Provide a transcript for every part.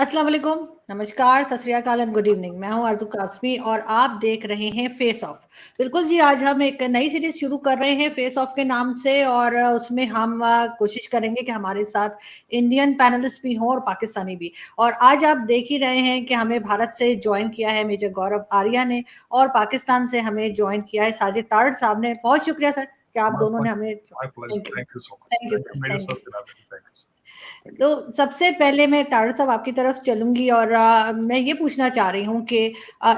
अस्सलाम वालेकुम, नमस्कार, सत श्री अकाल एंड गुड इवनिंग। मैं हूं आरज़ू कासमी और आप देख रहे हैं फेस ऑफ। बिल्कुल जी, आज हम एक नई सीरीज शुरू कर रहे हैं फेस ऑफ के नाम से और उसमें हम कोशिश करेंगे कि हमारे साथ इंडियन पैनलिस्ट भी हों और पाकिस्तानी भी। और आज आप देख ही रहे हैं कि हमें भारत से ज्वाइन किया है मेजर गौरव आर्या ने और पाकिस्तान से हमें ज्वाइन किया है साजिद तारड़ साहब ने। बहुत शुक्रिया सर कि आप My, दोनों my, ने हमें। my pleasure. Thank you, Thank you so much. Thank you Thank you, sir, Major thank Sir you. Bilal. Thank you, sir. तो सबसे पहले मैं तारड़ साहब आपकी तरफ चलूंगी और मैं ये पूछना चाह रही हूँ कि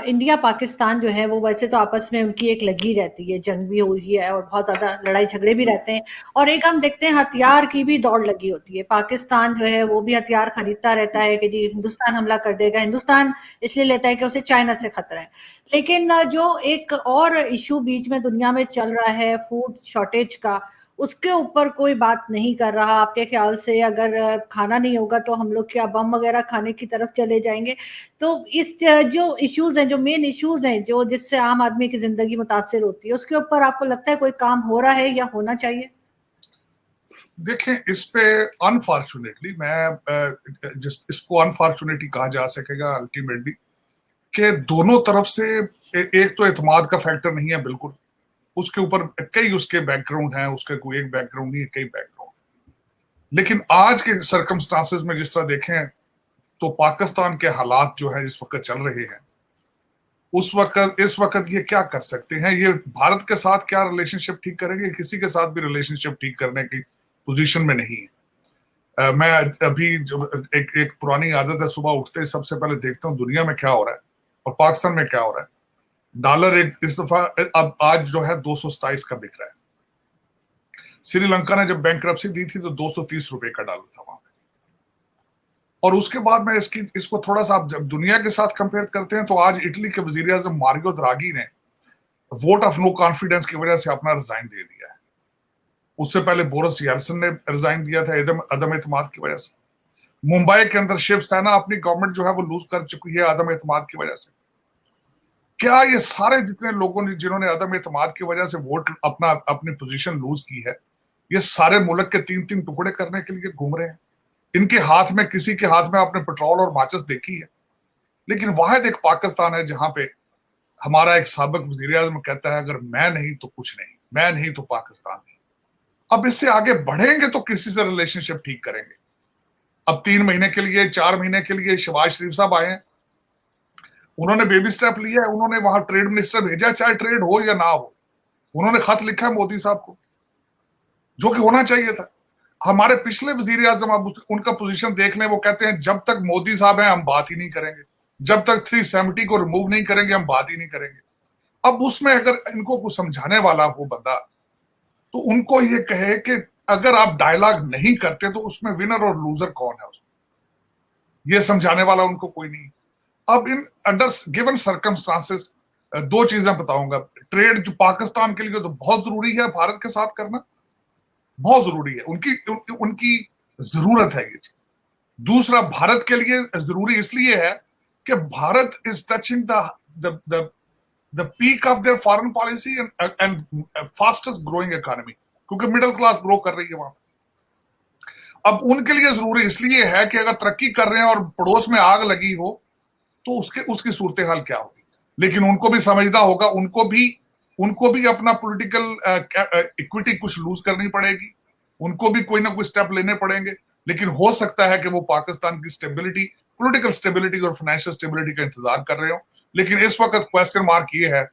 इंडिया पाकिस्तान जो है वो वैसे तो आपस में उनकी एक लगी रहती है, जंग भी हुई है और बहुत ज्यादा लड़ाई झगड़े भी रहते हैं। और एक हम देखते हैं हथियार की भी दौड़ लगी होती है। पाकिस्तान जो है वो भी हथियार खरीदता रहता है कि जी हिंदुस्तान हमला कर देगा। हिंदुस्तान इसलिए लेता है कि उसे चाइना से खतरा है। लेकिन जो एक और इशू बीच में दुनिया में चल रहा है फूड शॉर्टेज का, उसके ऊपर कोई बात नहीं कर रहा। आपके ख्याल से अगर खाना नहीं होगा तो हम लोग क्या बम वगैरह खाने की तरफ चले जाएंगे? तो इस जो इश्यूज हैं, जो मेन इश्यूज हैं, जो जिससे आम आदमी की जिंदगी मुतासिर होती है, उसके ऊपर आपको लगता है कोई काम हो रहा है या होना चाहिए? देखें, इस पे अनफॉर्चुनेटली इसको अनफॉर्चुनेटली कहा जा सकेगा अल्टीमेटली कि दोनों तरफ से एक तो एतमाद का फैक्टर नहीं है बिल्कुल। उसके ऊपर कई उसके बैकग्राउंड हैं, उसका कोई एक बैकग्राउंड नहीं है, कई बैकग्राउंड। लेकिन आज के सर्कमस्टांसेस में जिस तरह देखें तो पाकिस्तान के हालात जो है इस वक्त चल रहे हैं, इस वक्त ये क्या कर सकते हैं? ये भारत के साथ क्या रिलेशनशिप ठीक करेंगे? किसी के साथ भी रिलेशनशिप ठीक करने की पोजीशन में नहीं है। मैं अभी एक पुरानी आदत है, सुबह उठते ही सबसे पहले देखता हूँ दुनिया में क्या हो रहा है और पाकिस्तान में क्या हो रहा है। डॉलर एक इस दफा अब आज जो है 227 का बिक रहा है। श्रीलंका ने जब बैंकरप्सी दी थी तो 230 रुपए का डॉलर था वहां पे। और उसके बाद में इसको थोड़ा सा आप जब दुनिया के साथ कंपेयर करते हैं तो आज इटली के वजीर आजम मारियो द्रागी ने वोट ऑफ नो कॉन्फिडेंस की वजह से अपना रिजाइन दे दिया है। उससे पहले बोरिस यल्सन ने रिजाइन दिया था अदम एतमाद की वजह से। मुंबई के अंदर शिवसेना अपनी गवर्नमेंट जो है वो लूज कर चुकी है अदम एतमाद की वजह से। क्या ये सारे जितने लोगों ने जिन्होंने अदम एतमाद की वजह से वोट अपनी पोजीशन लूज की है, ये सारे मुल्क के 3-3 टुकड़े करने के लिए घूम रहे हैं? इनके हाथ में, किसी के हाथ में आपने पेट्रोल और माचिस देखी है? लेकिन वाहिद एक पाकिस्तान है जहां पे हमारा एक साबिक वजीर आजम कहता है अगर मैं नहीं तो कुछ नहीं, मैं नहीं तो पाकिस्तान नहीं। अब इससे आगे बढ़ेंगे तो किसी से रिलेशनशिप ठीक करेंगे। अब 3 महीने के लिए, 4 महीने के लिए शहबाज शरीफ साहब आए हैं, उन्होंने बेबी स्टेप लिया है, उन्होंने वहां ट्रेड मिनिस्टर भेजा, चाहे ट्रेड हो या ना हो। उन्होंने खत लिखा है मोदी साहब को, जो कि होना चाहिए था। हमारे पिछले वजीर आजम, आप उनका पोजीशन देख लें, वो कहते हैं जब तक मोदी साहब हैं हम बात ही नहीं करेंगे, जब तक 370 को रिमूव नहीं करेंगे हम बात ही नहीं करेंगे। अब उसमें अगर इनको कुछ समझाने वाला हो बंदा तो उनको ये कहे कि अगर आप डायलॉग नहीं करते तो उसमें विनर और लूजर कौन है, उसमें ये समझाने वाला उनको कोई नहीं। अब इन अंडर गिवन सर्कमस्टांसेस दो चीजें बताऊंगा। ट्रेड जो पाकिस्तान के लिए तो बहुत जरूरी है भारत के साथ करना, बहुत जरूरी है, उनकी जरूरत है ये चीज। दूसरा, भारत के लिए जरूरी इसलिए है कि Bharat is touching the peak of their foreign policy and fastest growing economy, क्योंकि मिडिल क्लास ग्रो कर रही है वहां। अब उनके लिए जरूरी इसलिए है कि अगर तरक्की कर रहे हैं और पड़ोस में आग लगी हो तो उसकी सूरत हाल क्या होगी। लेकिन उनको भी समझना होगा, उनको भी अपना पॉलिटिकल इक्विटी कुछ लूज करनी पड़ेगी, उनको भी कोई ना कोई स्टेप लेने पड़ेंगे। लेकिन हो सकता है कि वो पाकिस्तान की स्टेबिलिटी, पॉलिटिकल स्टेबिलिटी और फाइनेंशियल स्टेबिलिटी का इंतजार कर रहे हो। लेकिन इस वक्त क्वेश्चन मार्क ये है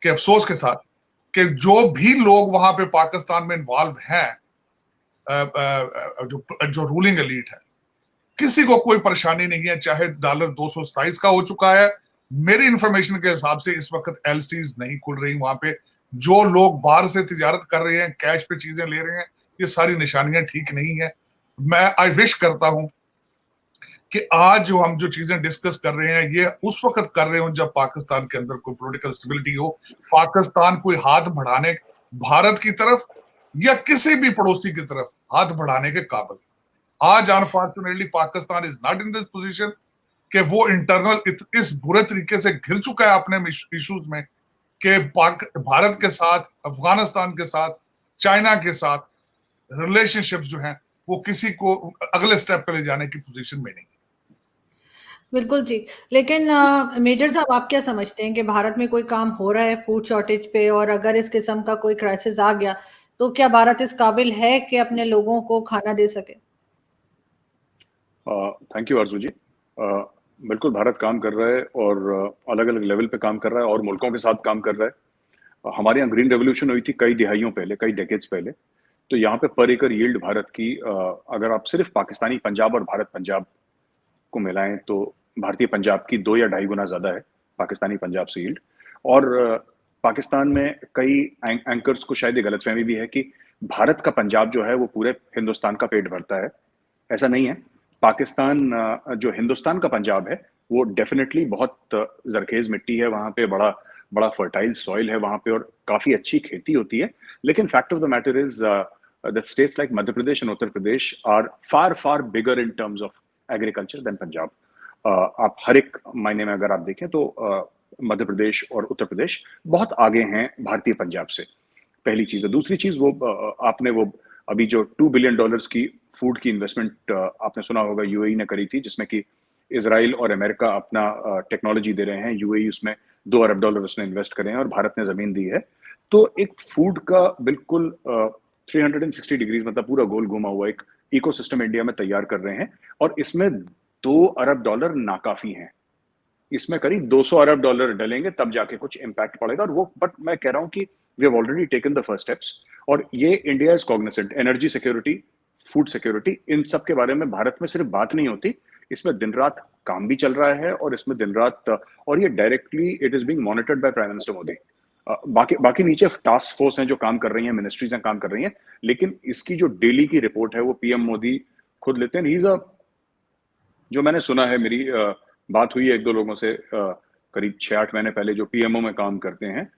कि अफसोस के साथ कि जो भी लोग वहां पे पाकिस्तान में इन्वॉल्व हैं, जो रूलिंग एलीट है, किसी को कोई परेशानी नहीं है, चाहे डॉलर 227 का हो चुका है। मेरी इंफॉर्मेशन के हिसाब से इस वक्त एलसीज नहीं खुल रही वहां पे। जो लोग बाहर से तिजारत कर रहे हैं, कैश पे चीजें ले रहे हैं, ये सारी निशानियां ठीक नहीं है। मैं आई विश करता हूं कि आज जो हम जो चीजें डिस्कस कर रहे हैं ये उस वक्त कर रहे हो जब पाकिस्तान के अंदर कोई पॉलिटिकल स्टेबिलिटी हो, पाकिस्तान कोई हाथ बढ़ाने भारत की तरफ या किसी भी पड़ोसी की तरफ हाथ बढ़ाने के काबिल। आज unfortunately Pakistan is not in this position कि वो इंटरनल इस बुरे तरीके से घिर चुका है अपने इश्यूज में कि भारत के साथ, अफगानिस्तान के साथ, चाइना के साथ रिलेशनशिप्स जो हैं वो किसी को अगले स्टेप पे ले जाने की पोजीशन में नहीं। बिल्कुल ठीक। लेकिन मेजर साहब, आप क्या समझते हैं कि भारत में कोई काम हो रहा है फूड शॉर्टेज पे, और अगर इस किस्म का कोई क्राइसिस आ गया तो क्या भारत इस काबिल है कि अपने लोगों को खाना दे सके? थैंक यू आरजू जी। बिल्कुल भारत काम कर रहा है और अलग अलग लेवल पे काम कर रहा है और मुल्कों के साथ काम कर रहा है। हमारे यहाँ ग्रीन रेवोल्यूशन हुई थी कई दिहाइयों पहले, कई डेकेड्स पहले। तो यहाँ पे पर एकड़ यील्ड भारत की, अगर आप सिर्फ पाकिस्तानी पंजाब और भारत पंजाब को मिलाएं तो भारतीय पंजाब की 2 या 2.5 गुना ज्यादा है पाकिस्तानी पंजाब से यील्ड। और पाकिस्तान में कई एंकर्स को शायद ये गलतफहमी भी है कि भारत का पंजाब जो है वो पूरे हिंदुस्तान का पेट भरता है। ऐसा नहीं है। पाकिस्तान, जो हिंदुस्तान का पंजाब है, वो डेफिनेटली बहुत जरखेज मिट्टी है वहां पे, बड़ा बड़ा फर्टाइल सॉइल है वहां पे और काफी अच्छी खेती होती है। लेकिन fact of the matter is that states like Madhya Pradesh and Uttar Pradesh are far far bigger in terms of agriculture than Punjab. आप हर एक मायने में अगर आप देखें तो मध्य प्रदेश और उत्तर प्रदेश बहुत आगे हैं भारतीय पंजाब से। पहली चीज है। दूसरी चीज, वो आपने वो अभी जो $2 बिलियन की फूड की इन्वेस्टमेंट आपने सुना होगा यूएई ने करी थी, जिसमें कि इसराइल और अमेरिका अपना टेक्नोलॉजी दे रहे हैं। यूएई उसमें $2 अरब उसने इन्वेस्ट करे हैं और भारत ने जमीन दी है। तो एक फूड का बिल्कुल 360 डिग्रीज, मतलब पूरा गोल घुमा हुआ एक इकोसिस्टम इंडिया में तैयार कर रहे हैं। और इसमें $2 अरब नाकाफी हैं। इसमें करीब $200 अरब डलेंगे तब जाके कुछ इम्पैक्ट पड़ेगा। और वो, बट मैं कह रहा हूं कि we have already taken the first steps. और ये India is cognisant. Energy security, food security, इन सब के बारे में भारत में सिर्फ बात नहीं होती, इसमें दिन रात काम भी चल रहा है। और इसमें दिन रात, और ये directly it is being monitored by prime minister Modi. बाकी बाकी नीचे टास्क फोर्स हैं जो काम कर रही हैं, मिनिस्ट्रीज हैं काम कर रही हैं, लेकिन इसकी जो डेली की रिपोर्ट है वो पीएम मोदी खुद लेते हैं। ही इज अ, जो मैंने सुना है, मेरी बात हुई है एक दो लोगों से करीब 6-8 महीने पहले जो पीएमओ में काम करते हैं,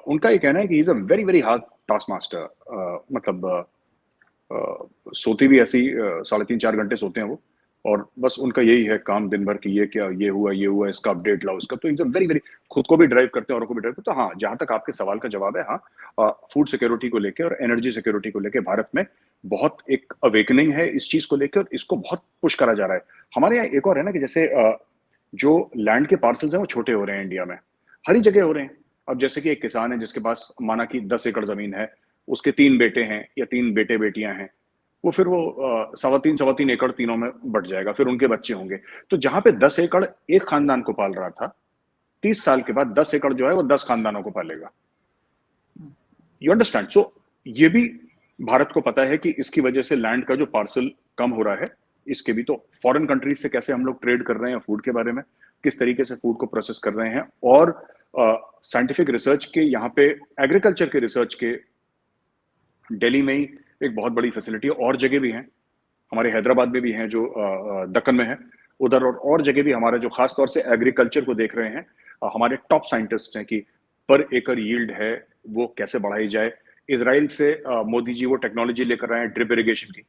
उनका ये कहना है कि ही is a very very hard task master. मतलब सोते भी ऐसे ही 3.5-4 घंटे सोते हैं वो, और बस उनका यही है काम दिन भर की, ये क्या, ये हुआ, इसका अपडेट लाओ, इसका। तो इज अ वेरी वेरी, खुद को भी ड्राइव करते हैं, औरों को भी ड्राइव करते हैं। तो हाँ, जहां तक आपके सवाल का जवाब है, हाँ, फूड सिक्योरिटी को लेकर और एनर्जी सिक्योरिटी को लेकर भारत में बहुत एक अवेकनिंग है इस चीज को लेकर, और इसको बहुत पुश करा जा रहा है। हमारे यहाँ एक और है ना कि जैसे जो लैंड के पार्सल्स हैं वो छोटे हो रहे हैं इंडिया में, हर ही जगह हो रहे हैं। अब जैसे कि एक किसान है जिसके पास माना कि 10 एकड़ जमीन है, उसके 3 बेटे हैं या 3 बेटे बेटियां हैं, वो फिर वो 3.25 एकड़ तीनों में बट जाएगा, फिर उनके बच्चे होंगे। तो जहां पे 10 एकड़ एक खानदान को पाल रहा था, 30 साल के बाद 10 एकड़ जो है वो 10 खानदानों को पालेगा। You understand? सो ये भी भारत को पता है कि इसकी वजह से लैंड का जो पार्सल कम हो रहा है। इसके भी तो फॉरेन कंट्रीज से कैसे हम लोग ट्रेड कर रहे हैं फूड के बारे में, किस तरीके से फूड को प्रोसेस कर रहे हैं। और साइंटिफिक रिसर्च के, यहाँ पे एग्रीकल्चर के रिसर्च के दिल्ली में ही एक बहुत बड़ी फैसिलिटी है, और जगह भी हैं, हमारे हैदराबाद में भी हैं जो दक्कन में है उधर, और जगह भी हमारे जो खास तौर से एग्रीकल्चर को देख रहे हैं। हमारे टॉप साइंटिस्ट हैं कि पर एकड़ यील्ड है वो कैसे बढ़ाई जाए। इसराइल से मोदी जी वो टेक्नोलॉजी लेकर आए हैं ड्रिप इरिगेशन की,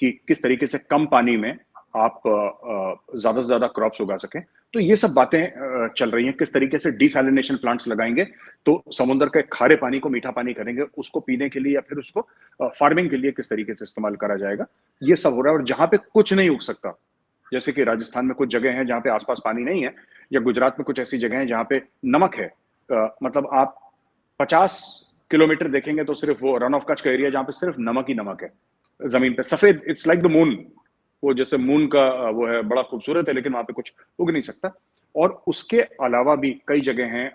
कि किस तरीके से कम पानी में आप ज्यादा से ज्यादा क्रॉप्स उगा सकें। तो ये सब बातें चल रही हैं। किस तरीके से डिसैलिनेशन प्लांट्स लगाएंगे तो समुद्र के खारे पानी को मीठा पानी करेंगे, उसको पीने के लिए या फिर उसको फार्मिंग के लिए किस तरीके से इस्तेमाल करा जाएगा, ये सब हो रहा है। और जहां पे कुछ नहीं उग सकता, जैसे कि राजस्थान में कुछ जगह है जहां पे आसपास पानी नहीं है, या गुजरात में कुछ ऐसी जगह है जहां पे नमक है, मतलब आप 50 किलोमीटर देखेंगे तो सिर्फ वो रन ऑफ कच्छ का एरिया जहां पे सिर्फ नमक ही नमक है जमीन पे, सफेद, इट्स लाइक द मून। वो जैसे मून का वो है, बड़ा खूबसूरत है, लेकिन वहां पे कुछ उग नहीं सकता। और उसके अलावा भी कई जगह हैं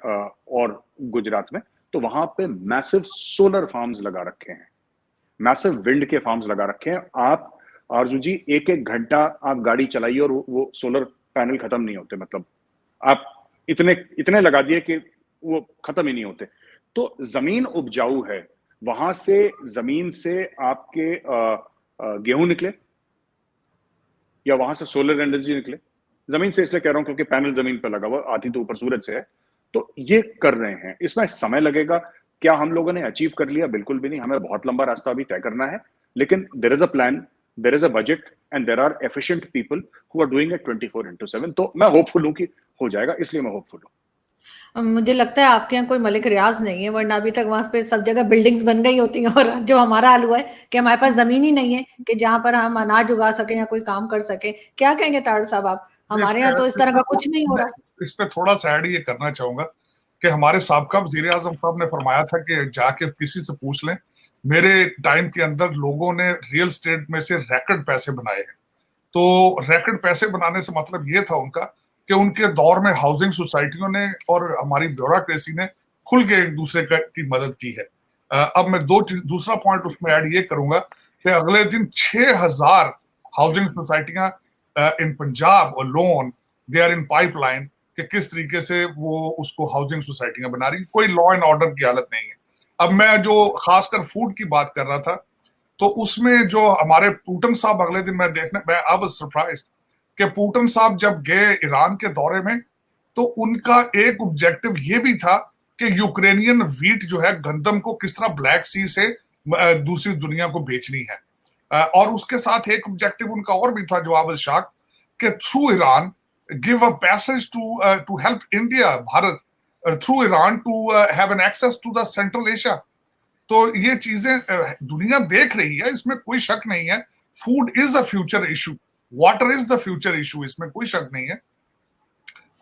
और गुजरात में, तो वहां पे मैसिव सोलर फार्म्स लगा रखे हैं, मैसिव विंड के फार्म्स लगा रखे हैं। आप आरजू जी, एक एक घंटा आप गाड़ी चलाइए और वो सोलर पैनल खत्म नहीं होते। मतलब आप इतने इतने लगा दिए कि वो खत्म ही नहीं होते। तो जमीन उपजाऊ है, वहां से जमीन से आपके गेहूं निकले या वहां से सोलर एनर्जी निकले। जमीन से इसलिए कह रहा हूं क्योंकि पैनल जमीन पर लगा हुआ, आती तो ऊपर सूरज से है। तो ये कर रहे हैं, इसमें समय लगेगा। क्या हम लोगों ने अचीव कर लिया? बिल्कुल भी नहीं, हमें बहुत लंबा रास्ता अभी तय करना है। लेकिन there is a plan, there is a budget and there are efficient people who are doing it 24/7। तो मैं होपफुल हूं कि हो जाएगा, इसलिए मैं होपफुल हूं। मुझे लगता है आपके यहाँ कोई मलिक रियाज नहीं है, वरना अभी तक वहां पे सब जगह बिल्डिंग्स बन गई होती हैं। और जो हमारा हाल हुआ है कि हमारे पास जमीन ही नहीं है कि जहां पर हम अनाज उगा सके या कोई काम कर सके। क्या कहेंगे तारू साहब आप? हमारे यहाँ तो इस तरह का कुछ नहीं हो रहा। इस पे थोड़ा सा ऐड ये करना चाहूंगा कि हमारे साबका वजीर आजम साहब ने फरमाया था कि जाके किसी से पूछ लें, मेरे टाइम के अंदर लोगों ने रियल स्टेट में से रैकेट पैसे बनाए हैं। तो रैकेट पैसे बनाने से मतलब ये था उनका कि उनके दौर में हाउसिंग सोसाइटियों ने और हमारी ब्यूरोक्रेसी ने खुल के एक दूसरे की मदद की है। अब मैं दूसरा पॉइंट उसमें ऐड ये करूंगा कि अगले दिन 6000 हाउसिंग सोसाइटियां इन पंजाब और loan they are in pipeline कि किस तरीके से वो उसको हाउसिंग सोसाइटियां बना रही, कोई लॉ एंड ऑर्डर की हालत नहीं है। अब मैं जो खासकर फूड की बात कर रहा था, तो उसमें जो हमारे पूटन साहब अगले दिन मैं आई वाज सरप्राइज्ड कि पूटन साहब जब गए ईरान के दौरे में, तो उनका एक ऑब्जेक्टिव ये भी था कि यूक्रेनियन वीट जो है, गंदम को किस तरह ब्लैक सी से दूसरी दुनिया को बेचनी है। और उसके साथ एक ऑब्जेक्टिव उनका और भी था जो आई वाज शॉक्ड कि through Iran give a passage to help India, Bharat through Iran to have an access to the Central Asia. तो ये चीजें दुनिया देख रही है, इसमें कोई शक नहीं है। Food is the future issue, water is the future issue, इसमें कोई शक नहीं है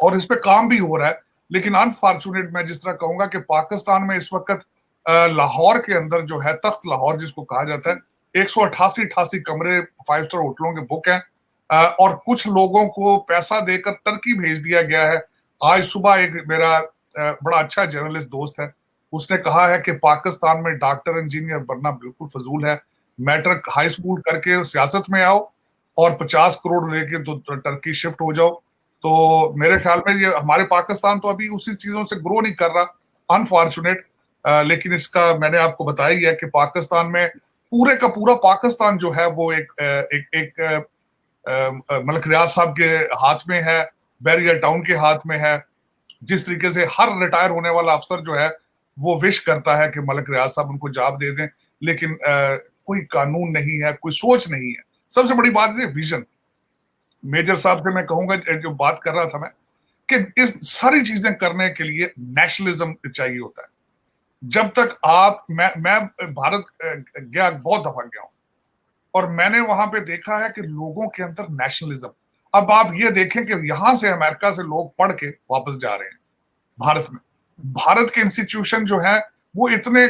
और इस पे काम भी हो रहा है। लेकिन अनफॉर्चुनेट मैं जिस तरह कहूंगा कि पाकिस्तान में इस वक्त लाहौर के अंदर जो है, तख्त लाहौर जिसको कहा जाता है, 188 कमरे 5 स्टार होटलों के बुक हैं और कुछ लोगों को पैसा देकर टर्की भेज दिया गया है। आज सुबह एक मेरा बड़ा अच्छा जर्नलिस्ट दोस्त है, उसने कहा है कि पाकिस्तान में डॉक्टर इंजीनियर बनना बिल्कुल फजूल है, मैट्रिक हाई स्कूल करके सियासत में आओ और 50 करोड़ लेके तो टर्की शिफ्ट हो जाओ। तो मेरे ख्याल में ये हमारे पाकिस्तान तो अभी उसी चीजों से ग्रो नहीं कर रहा, अनफॉर्चुनेट। लेकिन इसका मैंने आपको बताया ही है कि पाकिस्तान में पूरे का पूरा पाकिस्तान जो है वो एक मलिक रियाज साहब के हाथ में है, बैरियर टाउन के हाथ में है। जिस तरीके से हर रिटायर होने वाला अफसर जो है वो विश करता है कि मलिक रियाज साहब उनको जॉब दे दें, लेकिन कोई कानून नहीं है, कोई सोच नहीं है। सबसे बड़ी बात है विजन। मेजर साहब से मैं कहूंगा, जो बात कर रहा था मैं, कि इस सारी चीजें करने के लिए नेशनलिज्म चाहिए होता है। जब तक मैं भारत गया, बहुत दफा गया हूं, और मैंने वहां पे देखा है कि लोगों के अंदर नेशनलिज्म। अब आप ये देखें कि यहां से अमेरिका से लोग पढ़ के वापस जा रहे हैं भारत में। भारत के इंस्टीट्यूशन जो है वो इतने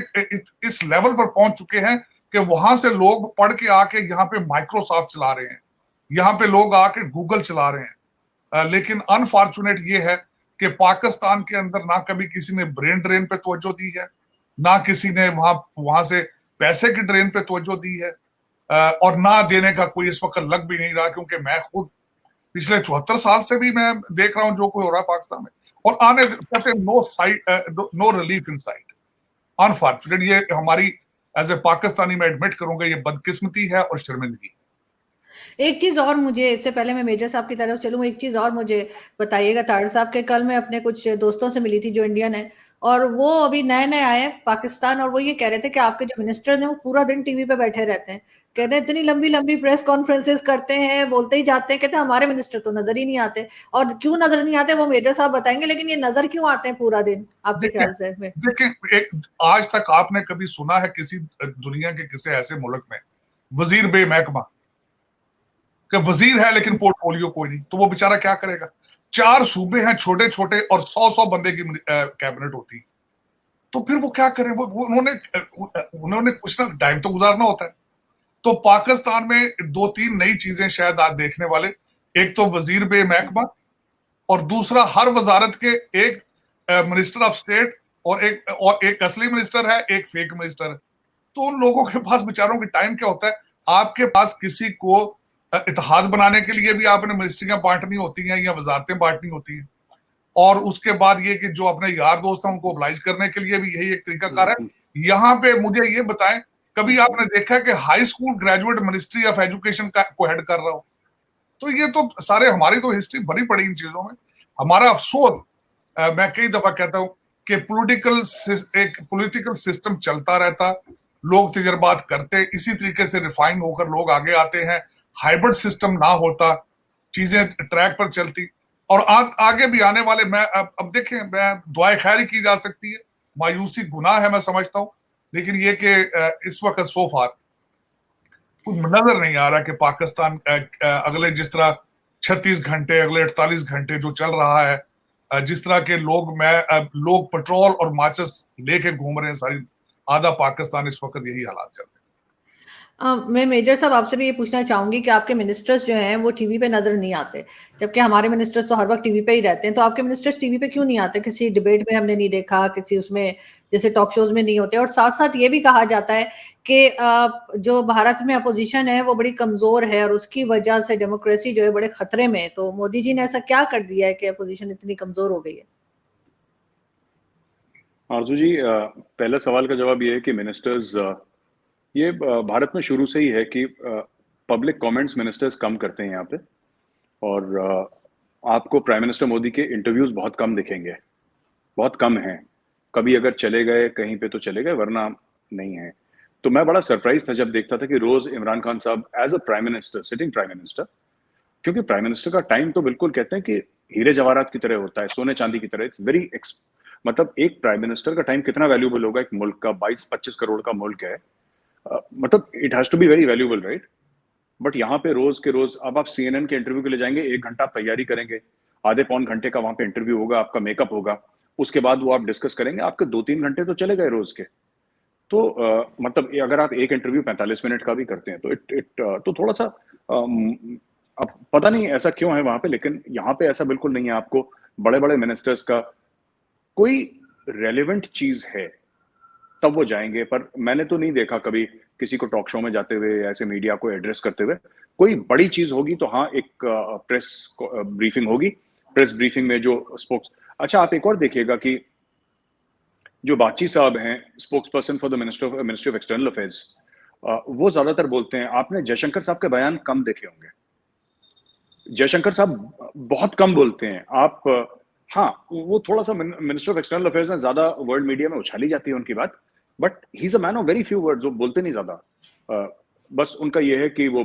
इस लेवल पर पहुंच चुके हैं कि वहां से लोग पढ़ के आके यहाँ पे माइक्रोसॉफ्ट चला रहे हैं, यहाँ पे लोग आके गूगल चला रहे हैं। लेकिन अनफॉर्चुनेट ये है कि पाकिस्तान के अंदर ना कभी किसी ने ब्रेन ड्रेन पे तवज्जो दी है, ना किसी ने वहां से पैसे की ड्रेन पे तवज्जो दी है, और ना देने का कोई इस वक्त लग भी नहीं रहा। क्योंकि मैं खुद पिछले 74 साल से भी मैं देख रहा हूं जो कोई हो रहा है पाकिस्तान में, और आने कहते no relief in sight. Unfortunate ये हमारी एज ए पाकिस्तानी मैं एडमिट करूंगा, ये बदकिस्मती है और शर्मिंदगी। एक चीज और मुझे, इससे पहले मैं मेजर साहब की तरफ चलूं, एक चीज और मुझे बताइएगा तार साहब के, कल मैं अपने कुछ दोस्तों से मिली थी जो इंडियन है, और वो अभी नए नए आए पाकिस्तान, और वो ये कह रहे थे कि आपके जो मिनिस्टर हैं वो पूरा दिन टीवी पे बैठे रहते हैं, कहते हैं इतनी लंबी लंबी प्रेस कॉन्फ्रेंसेस करते हैं, बोलते ही जाते हैं, कहते हैं हमारे मिनिस्टर तो नजर ही नहीं आते। और क्यों नजर नहीं आते वो मेजर साहब बताएंगे, लेकिन ये नजर क्यों आते हैं पूरा दिन आपके ख्याल से? देखिए, आज तक आपने कभी सुना है किसी दुनिया के किसी ऐसे मुल्क में वजीर बेमहकमा, कि वजीर है लेकिन पोर्टफोलियो कोई नहीं, तो वो बेचारा क्या करेगा? 4 सूबे हैं छोटे छोटे और 100 बंदे की कैबिनेट होती, तो फिर वो क्या करें? उन्होंने कुछ ना टाइम तो गुजारना होता है। तो पाकिस्तान में 2-3 नई चीजें शायद आज देखने वाले, एक तो वजीर बेमहकमा, और दूसरा हर वजारत के एक मिनिस्टर ऑफ स्टेट, और एक असली मिनिस्टर है, एक फेक मिनिस्टर है। तो उन लोगों के पास बेचारों की टाइम क्या होता है? आपके पास किसी को इत्तेहाद बनाने के लिए भी आपने मिनिस्ट्रियां बांटनी होती हैं या वजारतें बांटनी होती हैं, और उसके बाद ये कि जो अपने यार दोस्त हैं उनको ऑब्लाइज करने के लिए भी यही एक तरीकाकार है। यहाँ पे मुझे ये बताएं, कभी आपने देखा कि high school graduate ministry of education को हेड कर रहा हो? तो ये तो सारे, हमारी तो हिस्ट्री भरी पड़ी इन चीजों में। हमारा अफसोस, मैं कई दफा कहता हूं कि एक पॉलिटिकल सिस्टम चलता रहता, लोग तजर्बात करते, इसी तरीके से रिफाइन होकर लोग आगे आते हैं। हाइब्रिड सिस्टम ना होता, चीजें ट्रैक पर चलती, और आगे भी आने वाले, मैं अब देखें, मैं दुआए खैर ही की जा सकती है, मायूसी गुनाह है मैं समझता हूं, लेकिन ये कि इस वक्त सो फार कुछ नजर नहीं आ रहा कि पाकिस्तान अगले जिस तरह 36 घंटे, अगले 48 घंटे जो चल रहा है, जिस तरह के लोग पेट्रोल और माचिस लेके घूम रहे हैं, सारी आधा पाकिस्तान इस वक्त यही हालात चल रहे हैं। मैं मेजर साहब आपसे भी ये पूछना चाहूंगी कि आपके मिनिस्टर्स जो हैं वो टीवी पे नजर नहीं आते, जबकि हमारे मिनिस्टर्स तो हर वक्त टीवी पे ही रहते हैं। तो आपके मिनिस्टर्स टीवी पे क्यों नहीं आते? किसी डिबेट में हमने नहीं देखा, किसी उसमें जैसे टॉक शोज में नहीं होते। और साथ साथ ये भी कहा जाता है कि जो भारत में अपोजिशन है वो बड़ी कमजोर है और उसकी वजह से डेमोक्रेसी जो है बड़े खतरे में है। तो मोदी जी ने ऐसा क्या कर दिया है कि अपोजिशन इतनी कमजोर हो गई है? आरजू जी, पहले सवाल का जवाब ये है कि मिनिस्टर्स, ये भारत में शुरू से ही है कि पब्लिक कमेंट्स मिनिस्टर्स कम करते हैं यहाँ पे। और आपको प्राइम मिनिस्टर मोदी के इंटरव्यूज बहुत कम दिखेंगे, बहुत कम हैं। कभी अगर चले गए कहीं पे तो चले गए, वरना नहीं है। तो मैं बड़ा सरप्राइज था जब देखता था कि रोज इमरान खान साहब as a prime minister, sitting prime minister, क्योंकि प्राइम मिनिस्टर का टाइम तो बिल्कुल कहते हैं कि हीरे जवाहरात की तरह होता है, सोने चांदी की तरह। इट्स वेरी मतलब एक प्राइम मिनिस्टर का टाइम कितना वैल्यूबल होगा एक मुल्क का, 22-25 करोड़ का मुल्क है। मतलब it has to be very valuable, right? But यहाँ पे रोज के रोज, अब आप सीएनएन के इंटरव्यू के लिए जाएंगे, 1 घंटा आप तैयारी करेंगे, आधे पौन घंटे का वहां पे इंटरव्यू होगा, आपका मेकअप होगा, उसके बाद वो आप डिस्कस करेंगे, आपके 2-3 घंटे तो चले गए रोज के। तो मतलब अगर आप एक इंटरव्यू 45 मिनट का भी करते हैं तो तो थोड़ा सा अब पता नहीं ऐसा क्यों है वहां पे, लेकिन यहाँ पे ऐसा बिल्कुल नहीं है। आपको बड़े बड़े मिनिस्टर्स का कोई रेलेवेंट चीज है तब वो जाएंगे, पर मैंने तो नहीं देखा कभी किसी को टॉक शो में जाते हुए, ऐसे मीडिया को एड्रेस करते हुए। कोई बड़ी चीज होगी तो हाँ, एक प्रेस ब्रीफिंग होगी। प्रेस ब्रीफिंग में जो स्पोक्स, अच्छा आप एक और देखिएगा कि जो बाची साहब हैं, spokes person for the ministry of external affairs, वो ज्यादातर बोलते हैं। आपने जयशंकर साहब के बयान कम देखे होंगे, जयशंकर साहब बहुत कम बोलते हैं। आप हाँ, वो थोड़ा सा मिनिस्टर ऑफ एक्सटर्नल अफेयर्स में ज्यादा वर्ल्ड मीडिया में उछाली जाती है उनकी बात, but he is a man of very few words. वो बोलते नहीं ज्यादा। बस उनका ये है कि वो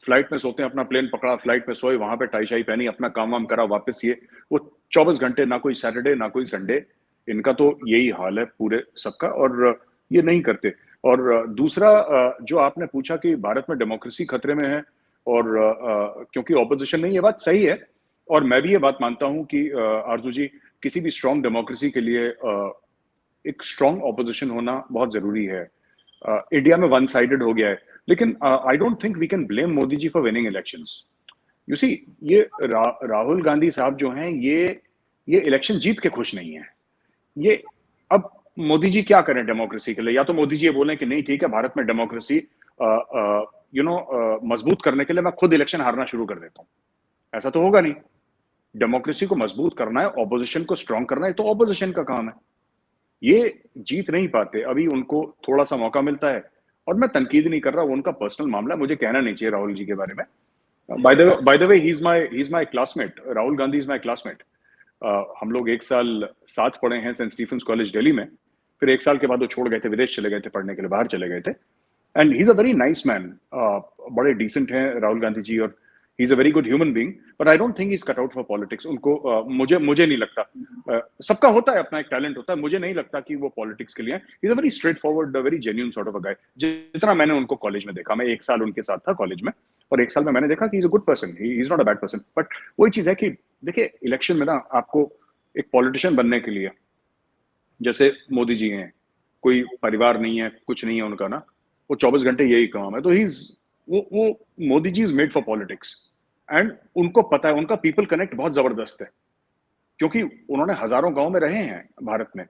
फ्लाइट में सोते हैं, अपना प्लेन पकड़ा, फ्लाइट में सोए, वहां पे टाई शाई पहनी, अपना काम वाम करा, वापस ये वो 24 घंटे, ना कोई सैटरडे ना कोई संडे। इनका तो यही हाल है पूरे सबका, और ये नहीं करते। और दूसरा, जो आपने पूछा कि भारत में डेमोक्रेसी खतरे में है और क्योंकि ऑपोजिशन नहीं, ये बात सही है। और मैं भी ये बात मानता हूं कि आरजू जी, किसी भी स्ट्रांग डेमोक्रेसी के लिए एक स्ट्रांग ऑपोजिशन होना बहुत जरूरी है। इंडिया में वन साइडेड हो गया है, लेकिन I don't think we can blame Modi ji for winning elections. You see, ये राहुल गांधी साहब जो हैं, ये इलेक्शन जीत के खुश नहीं है। ये अब मोदी जी क्या करें डेमोक्रेसी के लिए? या तो मोदी जी ये बोलें कि नहीं ठीक है, भारत में डेमोक्रेसी मजबूत करने के लिए मैं खुद इलेक्शन हारना शुरू कर देता हूं। ऐसा तो होगा नहीं। डेमोक्रेसी को मजबूत करना है, ऑपोजिशन को स्ट्रांग करना है, तो ऑपोजिशन का काम है। ये जीत नहीं पाते, अभी उनको थोड़ा सा मौका मिलता है। और मैं तनकीद नहीं कर रहा, वो उनका पर्सनल मामला है, मुझे कहना नहीं चाहिए राहुल जी के बारे में। By the way, he is my classmate. Rahul Gandhi is my classmate. हम लोग 1 साल साथ पढ़े हैं सेंट स्टीफेंस कॉलेज दिल्ली में। फिर 1 साल के बाद वो छोड़ गए थे, विदेश चले गए थे पढ़ने के लिए, बाहर चले गए थे। And he is a very nice man. बड़े डिसेंट हैं राहुल गांधी जी, और ही is a very good human being. But I don't think he is cut out for politics. उनको मुझे नहीं लगता। सबका होता है, अपना एक टैलेंट होता है, मुझे नहीं लगता कि वो पॉलिटिक्स के लिए है। He is a very straightforward, very genuine sort of a guy. जितना मैंने उनको कॉलेज में देखा, मैं 1 साल उनके साथ था कॉलेज में, और 1 साल में मैंने देखा कि is a good person, he is not a bad person. But वही चीज है कि देखिए, इलेक्शन में ना आपको एक पॉलिटिशियन बनने के लिए, जैसे मोदी जी हैं, कोई परिवार नहीं है, कुछ नहीं है उनका ना, वो 24 घंटे यही काम है। तो ही वो Modi ji is made for politics. And उनको पता है, उनका पीपल कनेक्ट बहुत जबरदस्त है, क्योंकि उन्होंने हजारों गांव में रहे हैं भारत में।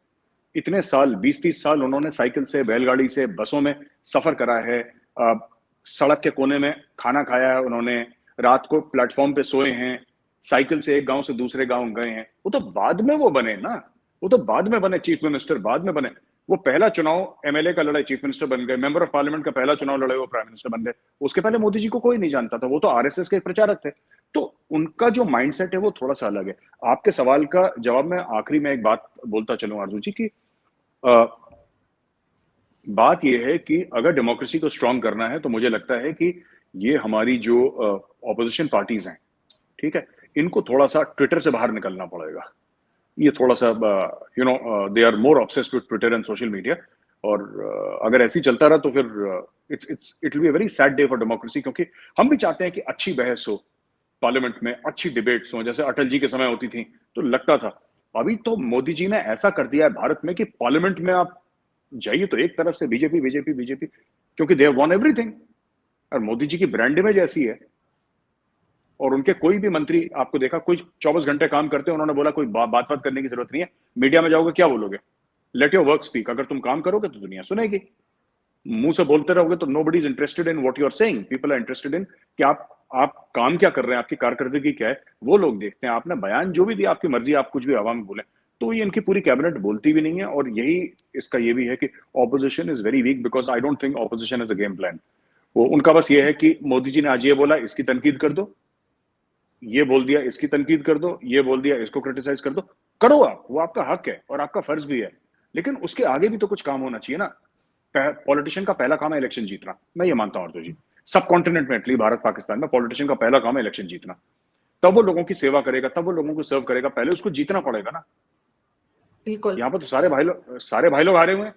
इतने साल, 20-30 साल उन्होंने साइकिल से, बैलगाड़ी से, बसों में सफर करा है। सड़क के कोने में खाना खाया है उन्होंने, रात को प्लेटफॉर्म पे सोए हैं, साइकिल से एक गांव से दूसरे गांव गए हैं। वो तो बाद में वो बने ना, वो तो बाद में बने चीफ मिनिस्टर, बाद में बने। वो पहला चुनाव एमएलए का लड़े, चीफ मिनिस्टर बन गए। मेंबर ऑफ पार्लियामेंट का पहला चुनाव लड़े, वो प्राइम मिनिस्टर बन गए। उसके पहले मोदी जी को कोई नहीं जानता था, वो तो आरएसएस के प्रचारक थे। तो उनका जो माइंडसेट है वो थोड़ा सा अलग है। आपके सवाल का जवाब में आखिरी में एक बात बोलता चलूं आरजू जी, की बात यह है कि अगर डेमोक्रेसी को स्ट्रांग करना है, तो मुझे लगता है कि ये हमारी जो ऑपोजिशन पार्टीज हैं, ठीक है, इनको थोड़ा सा ट्विटर से बाहर निकलना पड़ेगा। ये थोड़ा सा they are more obsessed with Twitter and social media. और अगर ऐसे ही चलता रहा तो फिर it will be a very sad day for democracy, क्योंकि हम भी चाहते हैं कि अच्छी बहस हो, पार्लियामेंट में अच्छी डिबेट्स हो, जैसे अटल जी के समय होती थी, तो लगता था। अभी तो मोदी जी ने ऐसा कर दिया है भारत में कि पार्लियामेंट में आप जाइए तो एक तरफ से बीजेपी बीजेपी बीजेपी, क्योंकि दे हैव वॉन एवरीथिंग। और मोदी जी की ब्रांड इमेज ऐसी है, और उनके कोई भी मंत्री आपको देखा, कोई 24 घंटे काम करते हैं, उन्होंने बोला कोई बात करने की जरूरत नहीं है। मीडिया में जाओगे क्या बोलोगे? Let your work speak. अगर तुम काम करोगे तो दुनिया सुनेगी। मुंह से बोलते रहोगे तो nobody is interested in what you are saying. People are interested in कि आप काम क्या कर रहे हैं, आपकी कारकर्दगी क्या है, वो लोग देखते हैं। आपने बयान जो भी दिया, आपकी मर्जी, आप कुछ भी आवाम में बोले। तो ये इनकी पूरी कैबिनेट बोलती भी नहीं है, और यही इसका ये भी है कि opposition is very weak, because I don't think opposition is a game plan. वो उनका बस ये है कि मोदी जी ने आज ये बोला, इसकी तनकीद कर दो, ये बोल दिया इसकी तनकीद कर दो, ये बोल दिया इसको क्रिटिसाइज कर दो। करो आप, वो आपका हक है और आपका फर्ज भी है, लेकिन उसके आगे भी तो कुछ काम होना चाहिए ना। पॉलिटिशियन का पहला काम है इलेक्शन जीतना, मैं ये मानता हूं अर्जुन जी। सब कॉन्टिनेंट में, एटलीस्ट भारत पाकिस्तान में, पॉलिटिशियन का पहला काम है इलेक्शन जीतना। तब वो लोगों की सेवा करेगा, तब वो लोगों को सर्व करेगा, पहले उसको जीतना पड़ेगा ना। बिल्कुल। यहाँ पर तो सारे भाई लोग हारे हुए हैं।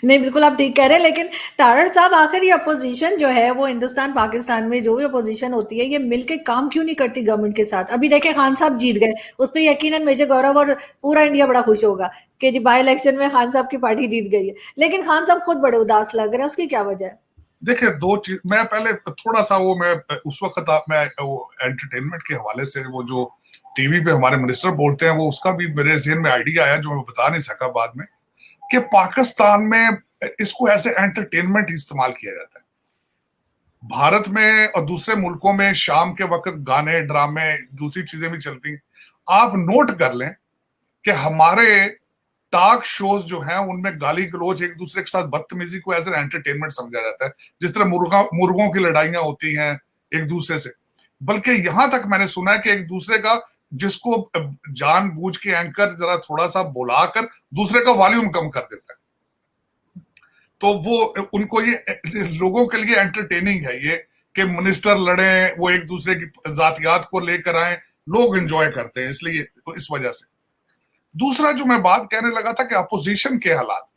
नहीं, बिल्कुल आप ठीक कह रहे हैं, लेकिन तारड़ साहब, आखिर ये अपोजिशन जो है वो हिंदुस्तान पाकिस्तान में जो भी अपोजिशन होती है, ये मिलके काम क्यों नहीं करती गवर्नमेंट के साथ? अभी देखें, खान साहब जीत गए, उस पर यकीनन मेजर गौरव और पूरा इंडिया बड़ा खुश होगा कि जी बाई इलेक्शन में खान साहब की पार्टी जीत गई है, लेकिन खान साहब खुद बड़े उदास लग रहे हैं। उसकी क्या वजह है? देखिए, दो चीज मैं पहले थोड़ा सा वो मैं उस वक्त मैं वो एंटरटेनमेंट के हवाले से वो जो टीवी पे हमारे मिनिस्टर बोलते हैं, वो उसका भी मेरे जहन में आइडिया आया जो मैं बता नहीं सका बाद में, कि पाकिस्तान में इसको ऐसे एंटरटेनमेंट इस्तेमाल किया जाता है। भारत में और दूसरे मुल्कों में शाम के वक्त गाने, ड्रामे, दूसरी चीजें भी चलती। आप नोट कर लें कि हमारे टॉक शोज जो हैं उनमें गाली गलौज, एक दूसरे के साथ बदतमीजी को एज एन एंटरटेनमेंट समझा जाता है, जिस तरह मुर्गों की लड़ाइयां होती हैं एक दूसरे से। बल्कि यहां तक मैंने सुना है कि एक दूसरे का, जिसको जानबूझ के एंकर जरा थोड़ा सा बुलाकर दूसरे का वॉल्यूम कम कर देता है, तो वो उनको ये लोगों के लिए एंटरटेनिंग है ये कि मिनिस्टर लड़े, वो एक दूसरे की जातियात को लेकर आए, लोग एंजॉय करते हैं, इसलिए तो इस वजह से। दूसरा जो मैं बात कहने लगा था कि अपोजिशन के हालात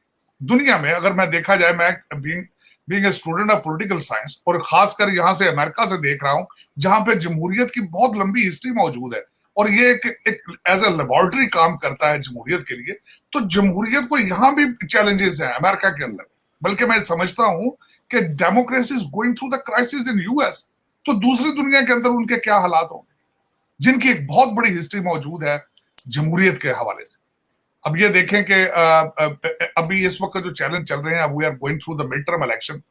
दुनिया में अगर मैं देखा जाए, मैं being a student of political science और खासकर यहां से अमेरिका से देख रहा हूं, जहां पे जमहूरियत की बहुत लंबी हिस्ट्री मौजूद है और ये एक एज ए लेबोरेटरी काम करता है जमहूरियत के लिए। तो जमहूरियत को यहां भी चैलेंजेस हैं अमेरिका के अंदर, बल्कि मैं समझता हूं कि democracy is going through the crisis in US. तो दूसरी दुनिया के अंदर उनके क्या हालात होंगे, जिनकी एक बहुत बड़ी हिस्ट्री मौजूद है जमहूरियत के हवाले से। अब ये देखें कि अभी इस वक्त जो चैलेंज चल रहे हैं, we are going through the mid term election.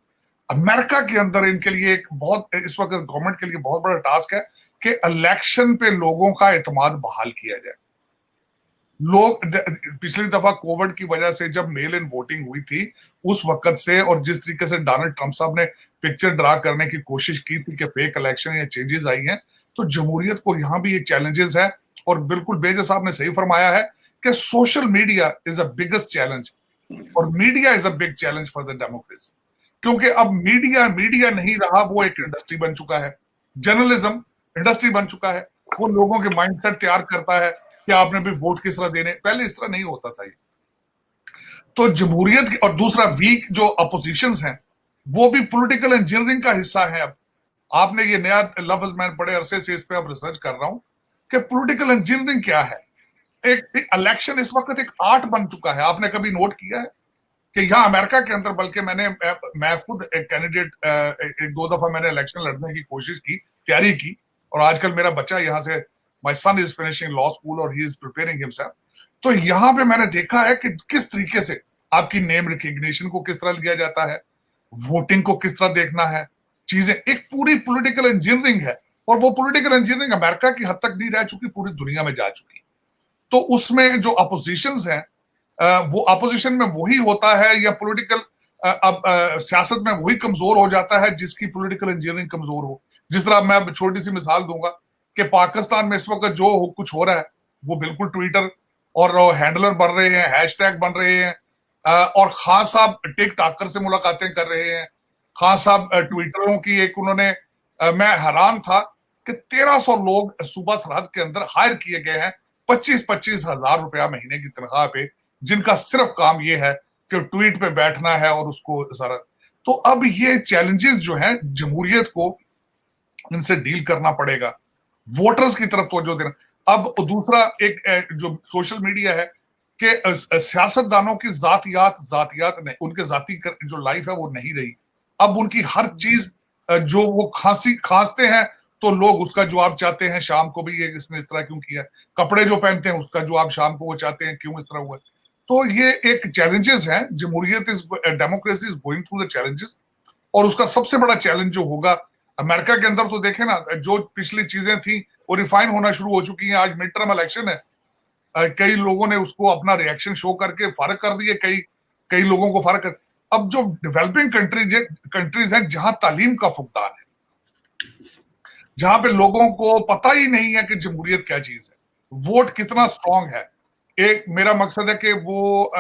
America के अंदर इनके लिए एक बहुत, इस वक्त गवर्नमेंट के लिए बहुत बड़ा टास्क है कि इलेक्शन पे लोगों का एतमाद बहाल किया जाए। लोग पिछली दफा कोविड की वजह से जब मेल इन वोटिंग हुई थी उस वक्त से, और जिस तरीके से डोनाल्ड ट्रंप साहब ने पिक्चर ड्रा करने की कोशिश की थी कि फेक इलेक्शन या चेंजेस आई हैं, तो जमहूरियत को यहां भी ये चैलेंजेस है। और बिल्कुल बेजा साहब ने सही फरमाया है कि social media is a biggest challenge, और media is a big challenge for the democracy, क्योंकि अब मीडिया नहीं रहा, वो एक इंडस्ट्री बन चुका है, जर्नलिज्म इंडस्ट्री बन चुका है। वो लोगों के माइंडसेट तैयार करता है कि आपने भी वोट किस तरह देने, पहले इस तरह नहीं होता था ये। तो जमहूरियत की, और दूसरा वीक जो अपोजिशंस हैं वो भी पॉलिटिकल इंजीनियरिंग का हिस्सा है। अब आपने ये नया लफ्ज, मैं बड़े अरसे से इस पे अब रिसर्च कर रहा हूं कि पॉलिटिकल इंजीनियरिंग क्या है। एक इलेक्शन इस वक्त एक आर्ट बन चुका है। आपने कभी नोट किया है कि यहाँ अमेरिका के अंदर, बल्कि मैं खुद एक कैंडिडेट, एक दो दफा मैंने इलेक्शन लड़ने की कोशिश की, तैयारी की, और आजकल मेरा बच्चा यहाँ से, my son is finishing law school और ही इज प्रिपेयरिंग हिमसेल्फ। तो यहाँ पे मैंने देखा है कि किस तरीके से आपकी नेम रिकग्निशन को किस तरह लिया जाता है, वोटिंग को किस तरह देखना है, चीजें एक पूरी पॉलिटिकल इंजीनियरिंग है। और वो पॉलिटिकल इंजीनियरिंग अमेरिका की हद तक नहीं रह चुकी, पूरी दुनिया में जा चुकी। तो उसमें जो अपोजिशंस हैं, वो अपोजिशन में वही होता है, या पॉलिटिकल सियासत में वही कमजोर हो जाता है जिसकी पॉलिटिकल इंजीनियरिंग कमजोर हो। जिस तरह मैं छोटी सी मिसाल दूंगा कि पाकिस्तान में इस वक्त जो कुछ हो रहा है वो बिल्कुल ट्विटर और हैंडलर बन रहे हैं, हैशटैग बन रहे हैं, और खान साहब टिकटॉकर से मुलाकातें कर रहे हैं। खान साहब ट्विटरों की एक उन्होंने, मैं हैरान था कि 1300 लोग सूबा सरहद के अंदर हायर किए गए हैं 25-25 हजार रुपया महीने की तनख्वाह पे, जिनका सिर्फ काम ये है कि ट्वीट पे बैठना है और उसको सारा। तो अब ये चैलेंजेस जो हैं जमहूरियत को इनसे डील करना पड़ेगा, वोटर्स की तरफ तवज्जो देना। अब दूसरा एक जो सोशल मीडिया है कि सियासतदानों की जातियात नहीं, उनके जाति जो लाइफ है वो नहीं रही। अब उनकी हर चीज जो वो खांसते हैं तो लोग उसका जवाब चाहते हैं, शाम को भी ये इसने इस तरह क्यों किया, कपड़े जो पहनते हैं उसका जवाब शाम को वो चाहते हैं, क्यों इस तरह हुआ। तो ये एक चैलेंजेस हैं, जमहूरियत democracy is going through the challenges. और उसका सबसे बड़ा चैलेंज जो होगा अमेरिका के अंदर, तो देखे ना, जो पिछली चीजें थी वो रिफाइन होना शुरू हो चुकी हैं। आज मिड टर्म इलेक्शन है, कई लोगों ने उसको अपना रिएक्शन शो करके फर्क कर दिए, कई लोगों को फर्क कर। अब जो डेवलपिंग कंट्रीज हैं जहां तालीम का फुकदान है, जहां पे लोगों को पता ही नहीं है कि जमहूरियत क्या चीज है, वोट कितना स्ट्रांग है। एक मेरा मकसद है कि वो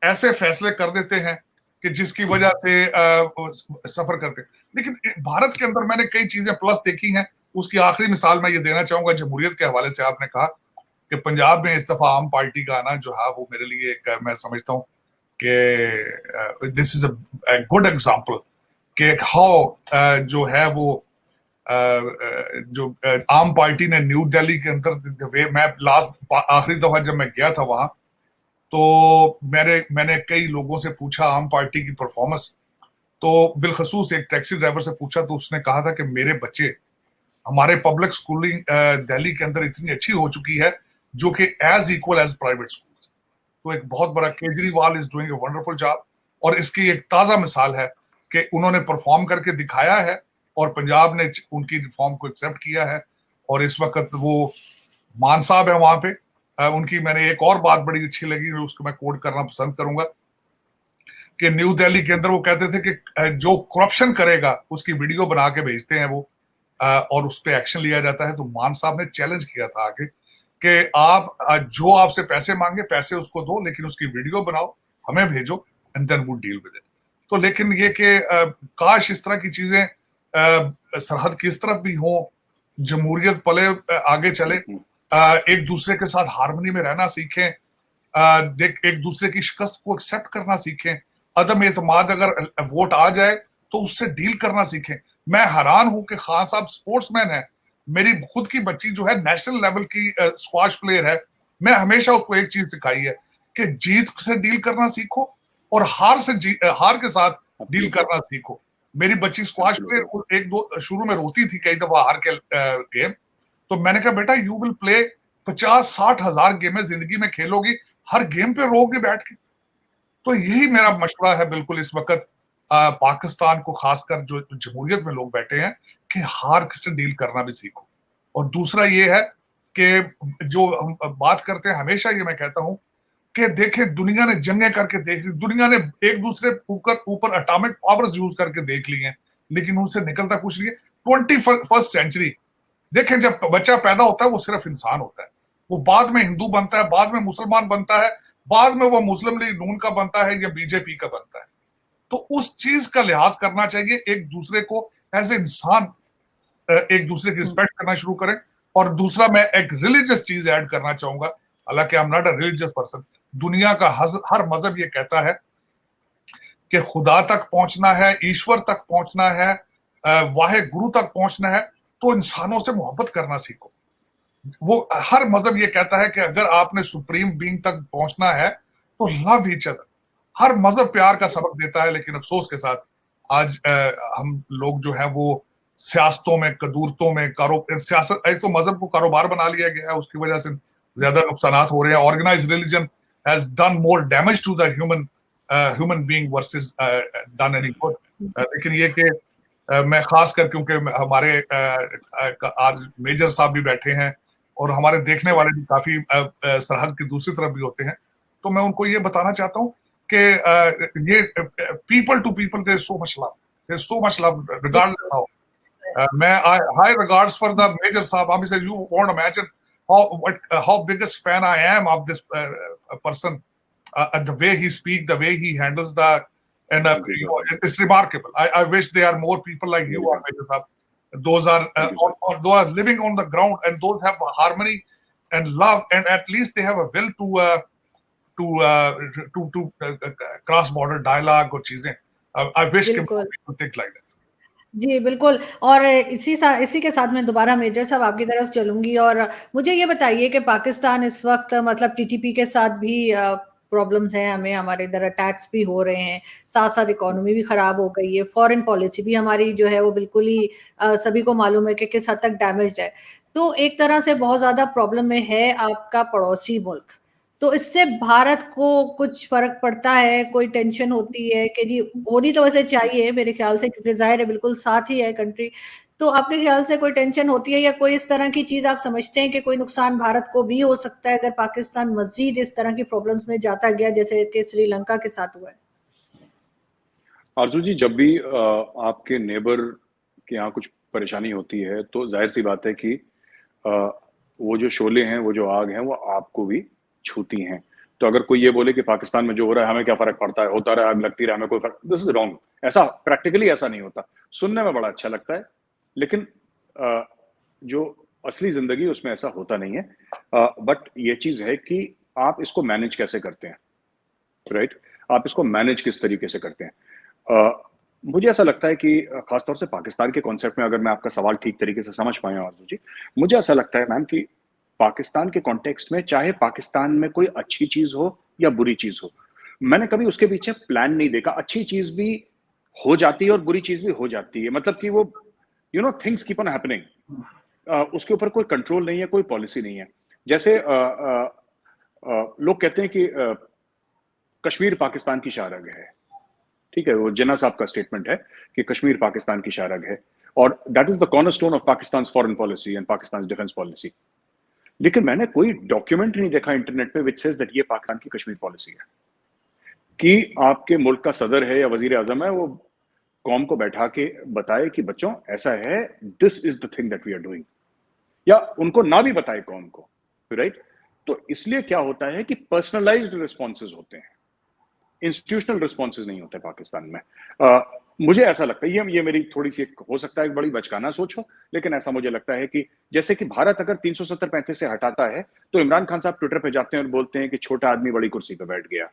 ऐसे फैसले कर देते हैं कि जिसकी वजह से सफर करते हैं। लेकिन भारत के अंदर मैंने कई चीजें प्लस देखी हैं। उसकी आखिरी मिसाल मैं ये देना चाहूंगा जमहूरियत के हवाले से। आपने कहा कि पंजाब में इस दफा आम पार्टी का आना जो है वो मेरे लिए एक, मैं समझता हूँ कि this is a good example कि हाउ जो है वो जो आम पार्टी ने न्यू दिल्ली के अंदर, मैं लास्ट आखिरी दफा जब मैं गया था वहां, तो मैंने कई लोगों से पूछा आम पार्टी की परफॉर्मेंस। तो बिलखसूस एक टैक्सी ड्राइवर से पूछा तो उसने कहा था कि मेरे बच्चे, हमारे पब्लिक स्कूलिंग दिल्ली के अंदर इतनी अच्छी हो चुकी है जो कि as equal as private school. तो एक बहुत बड़ा, Kejriwal is doing a wonderful job. और इसकी एक ताजा मिसाल है कि उन्होंने परफॉर्म करके दिखाया है और पंजाब ने उनकी रिफॉर्म को एक्सेप्ट किया है। और इस वक्त वो मान साहब है वहां पे, उनकी मैंने एक और बात बड़ी अच्छी लगी, उसको मैं कोट करना पसंद करूंगा कि न्यू दिल्ली के अंदर वो कहते थे कि जो करप्शन करेगा उसकी वीडियो बना के भेजते हैं वो, और उस पर एक्शन लिया जाता है। तो मान साहब ने चैलेंज किया था आगे कि आप जो आपसे पैसे मांगे पैसे उसको दो, लेकिन उसकी वीडियो बनाओ, हमें भेजो, and then would deal with it. तो लेकिन ये कि काश इस तरह की चीजें सरहद की इस तरफ भी हो, जमहूरियत पले आगे चले, एक दूसरे के साथ हार्मनी में रहना सीखें, एक दूसरे की शिकस्त को एक्सेप्ट करना सीखें, अदम एतमाद अगर वोट आ जाए तो उससे डील करना सीखें। मैं हैरान हूं कि खान साहब स्पोर्ट्समैन है, मेरी खुद की बच्ची जो है नेशनल लेवल की स्क्वाश प्लेयर है। मैं हमेशा उसको एक चीज सिखाई है कि जीत से डील करना सीखो और हार के साथ डील करना सीखो। मेरी बच्ची स्क्वाश प्लेयर एक दो शुरू में रोती थी कई दफा हार के गेम, तो मैंने कहा बेटा यू विल प्ले 50-60 हजार गेमें जिंदगी में खेलोगी, हर गेम पे रोगे बैठ के। तो यही मेरा मशवरा है बिल्कुल इस वक्त पाकिस्तान को, खासकर जो जमहूरियत में लोग बैठे हैं, कि हार से डील करना भी सीखो। और दूसरा ये है कि जो हम बात करते हैं, हमेशा ये मैं कहता हूं कि देखें दुनिया ने जंगें करके देख ली, दुनिया ने एक दूसरे ऊपर एटॉमिक पावर्स यूज करके देख ली हैं, लेकिन उनसे निकलता कुछ नहीं है। 21st सेंचुरी देखें, जब बच्चा पैदा होता है वो सिर्फ इंसान होता है, वो बाद में हिंदू बनता है, बाद में मुसलमान बनता है, बाद में वो मुस्लिम लीग नून का बनता है या बीजेपी का बनता है। तो उस चीज का लिहाज करना चाहिए, एक दूसरे को एज ए इंसान एक दूसरे की रिस्पेक्ट करना शुरू करें। और दूसरा मैं एक रिलीजियस चीज ऐड करना चाहूंगा, हालांकि I am not a religious person. दुनिया का हर मजहब ये कहता है कि खुदा तक पहुंचना है, ईश्वर तक पहुंचना है, वाहे गुरु तक पहुंचना है, तो इंसानों से मोहब्बत करना सीखो। वो हर मजहब ये कहता है कि अगर आपने सुप्रीम बीइंग तक पहुंचना है तो लव ईच अदर। हर मजहब प्यार का सबक देता है, लेकिन अफसोस के साथ आज हम लोग जो है वो सियासतों में, कदूरतों में, सियासत, एक तो मजहब को कारोबार बना लिया गया है, उसकी वजह से ज्यादा नुकसान हो रहे हैं। Organised religion has done more damage to the human being versus done any good. लेकिन ये कि मैं खास कर, क्योंकि हमारे आज मेजर साहब भी बैठे हैं और हमारे देखने वाले भी काफी सरहद की दूसरी तरफ भी होते हैं, तो मैं उनको ये बताना चाहता हूँ कि ये people to people there is so much love regardless how. मैं high regards for the Major Saab. He said, you won't imagine how biggest fan I am of this person, the way he speaks, the way he handles and it's remarkable. I wish there are more people like you, Major Saab. Those are or those are living on the ground, and those have harmony and love, and at least they have a will to cross border dialogue or cheezeं. I wish more people think like that. जी, बिल्कुल। और इसी के साथ मैं दोबारा major साहब आपकी तरफ चलूँगी और मुझे ये बताइए कि पाकिस्तान इस वक़्त मतलब टीटीपी के साथ भी प्रॉब्लम्स हैं हमें, हमारे इधर अटैक्स भी हो रहे हैं, साथ-साथ इकोनॉमी भी ख़राब हो गई है, फ़ॉरेन पॉलिसी भी हमारी जो है वो बिल्कुल ही सभी को मालूम है कि किस हद तक डैमेज्ड है। तो एक तरह से बहुत ज़्यादा प्रॉब्लम में है आपका पड़ोसी मुल्क। तो इससे भारत को कुछ फ़र्क पड़ता है, कोई टेंशन होती है कि जी होनी तो वैसे चाहिए मेरे ख़्याल से क्योंकि ज़ाहिर है बिल्कुल साथ ही है कंट्री। तो आपके ख़्याल से कोई टेंशन होती है या कोई इस तरह की चीज़ आप समझते हैं कि कोई नुकसान भारत को भी हो सकता है अगर पाकिस्तान मज़ीद इस तरह की प्रॉब्लम्स में जाता गया जैसे कि श्रीलंका के साथ हुआ है? आरज़ू जी, जब भी आपके नेबर के यहाँ कुछ परेशानी होती है, तो ज़ाहिर-सी बात है कि अ, वो जो शोले हैं, वो जो आग है, वो आपको भी छूती हैं। तो अगर कोई ये बोले कि पाकिस्तान में जो हो रहा है, हमें क्या फ़र्क पड़ता है, होता रहे, आग लगती रहे, हमें कोई फ़र्क, दिस इज़ रॉन्ग। ऐसा प्रैक्टिकली ऐसा नहीं होता। सुनने में बड़ा अच्छा लगता है, लेकिन अ, जो असली ज़िंदगी उसमें ऐसा होता नहीं है। बट ये चीज़ है कि आप इसको मैनेज कैसे करते हैं, राइट? आप इसको मैनेज किस तरीके से करते हैं? अ, मुझे ऐसा लगता है कि खासतौर से पाकिस्तान के कॉन्सेप्ट में अगर मैं आपका सवाल ठीक तरीके से समझ पाया हूं आरज़ू जी, मुझे ऐसा लगता है मैम कि पाकिस्तान के कॉन्टेक्स्ट में चाहे पाकिस्तान में कोई अच्छी चीज़ हो या बुरी चीज़ हो, मैंने कभी उसके पीछे प्लान नहीं देखा। अच्छी चीज़ भी हो जाती है और बुरी चीज़ भी हो जाती है। मतलब कि वो थिंग्स कीप ऑन हैपनिंग। उसके ऊपर कोई कंट्रोल नहीं है, कोई पॉलिसी नहीं है। जैसे लोग कहते हैं कि कश्मीर पाकिस्तान की शाहरग है। ठीक है, वो जिन्ना साहब का स्टेटमेंट है कि कश्मीर पाकिस्तान की शाहरग है और that is the cornerstone of Pakistan foreign policy and Pakistan defence policy. लेकिन मैंने कोई डॉक्यूमेंट नहीं देखा इंटरनेट पे विच सेज दैट ये पाकिस्तान की कश्मीर पॉलिसी है कि आपके मुल्क का सदर है या वजीर आजम है, वो कौम को बैठा के बताए कि बच्चों ऐसा है, this is the thing that we are doing, या उनको ना भी बताए कौम को, राइट? तो इसलिए क्या होता है कि पर्सनलाइज्ड रिस्पॉन्सेज होते हैं, इंस्टीट्यूशनल रिस्पॉन्सेज नहीं होते पाकिस्तान में। मुझे ऐसा लगता है, ये मेरी थोड़ी सी हो सकता है एक बड़ी बचकाना सोच हो, लेकिन ऐसा मुझे लगता है कि जैसे कि भारत अगर 370-35 से हटाता है, तो इमरान खान साहब ट्विटर पे जाते हैं और बोलते हैं कि छोटा आदमी बड़ी कुर्सी पे बैठ गया,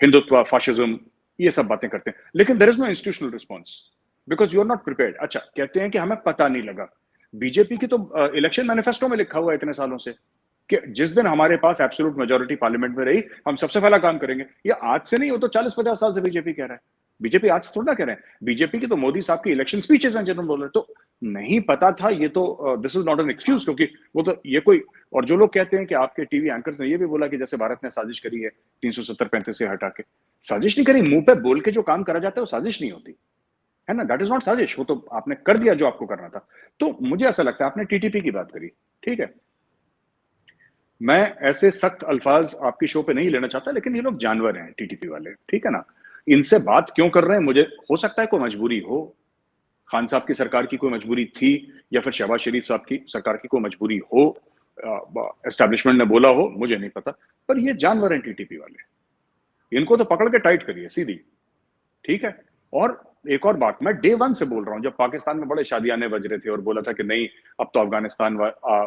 हिंदुत्व, फाशिज्म, ये सब बातें करते हैं, लेकिन there is no institutional response because you are not prepared. अच्छा, कहते हैं कि हमें पता नहीं लगा। बीजेपी की तो इलेक्शन मैनिफेस्टो में लिखा हुआ है इतने सालों से कि जिस दिन हमारे पास एब्सोल्यूट मेजोरिटी पार्लियामेंट में रही, हम सबसे पहला काम करेंगे। ये आज से नहीं, वो तो 40-50 साल से बीजेपी कह रहा है। बीजेपी आज से थोड़ा ना कह रहे हैं। बीजेपी की तो मोदी साहब की इलेक्शन स्पीचेस हैं जिन्होंने बोल रहे, तो नहीं पता था ये तो this is not an excuse, क्योंकि वो तो ये कोई, और जो लोग कहते हैं कि आपके टीवी एंकर्स ने ये भी बोला कि जैसे भारत ने साजिश करी है 370-35 से हटा के, साजिश नहीं करी। मुंह पे बोल के जो काम करा जाता है वो साजिश नहीं होती है ना, दैट इज नॉट साजिश। वो तो आपने कर दिया जो आपको करना था। तो मुझे ऐसा लगता है, आपने टीटीपी की बात करी, ठीक है, मैं ऐसे सख्त अल्फाज आपकी शो पे नहीं लेना चाहता, लेकिन ये लोग जानवर हैं टीटीपी वाले, ठीक है ना। इनसे बात क्यों कर रहे हैं, मुझे हो सकता है कोई मजबूरी हो, खान साहब की सरकार की कोई मजबूरी थी, या फिर शहबाज शरीफ साहब की सरकार की कोई मजबूरी हो, एस्टैब्लिशमेंट ने बोला हो, मुझे नहीं पता। पर ये जानवर हैं टीटीपी वाले, इनको तो पकड़ के टाइट करिए सीधी, ठीक है। और एक और बात, मैं डे वन से बोल रहा हूं, जब पाकिस्तान में बड़े शादियाने बज रहे थे और बोला था कि नहीं अब तो अफगानिस्तान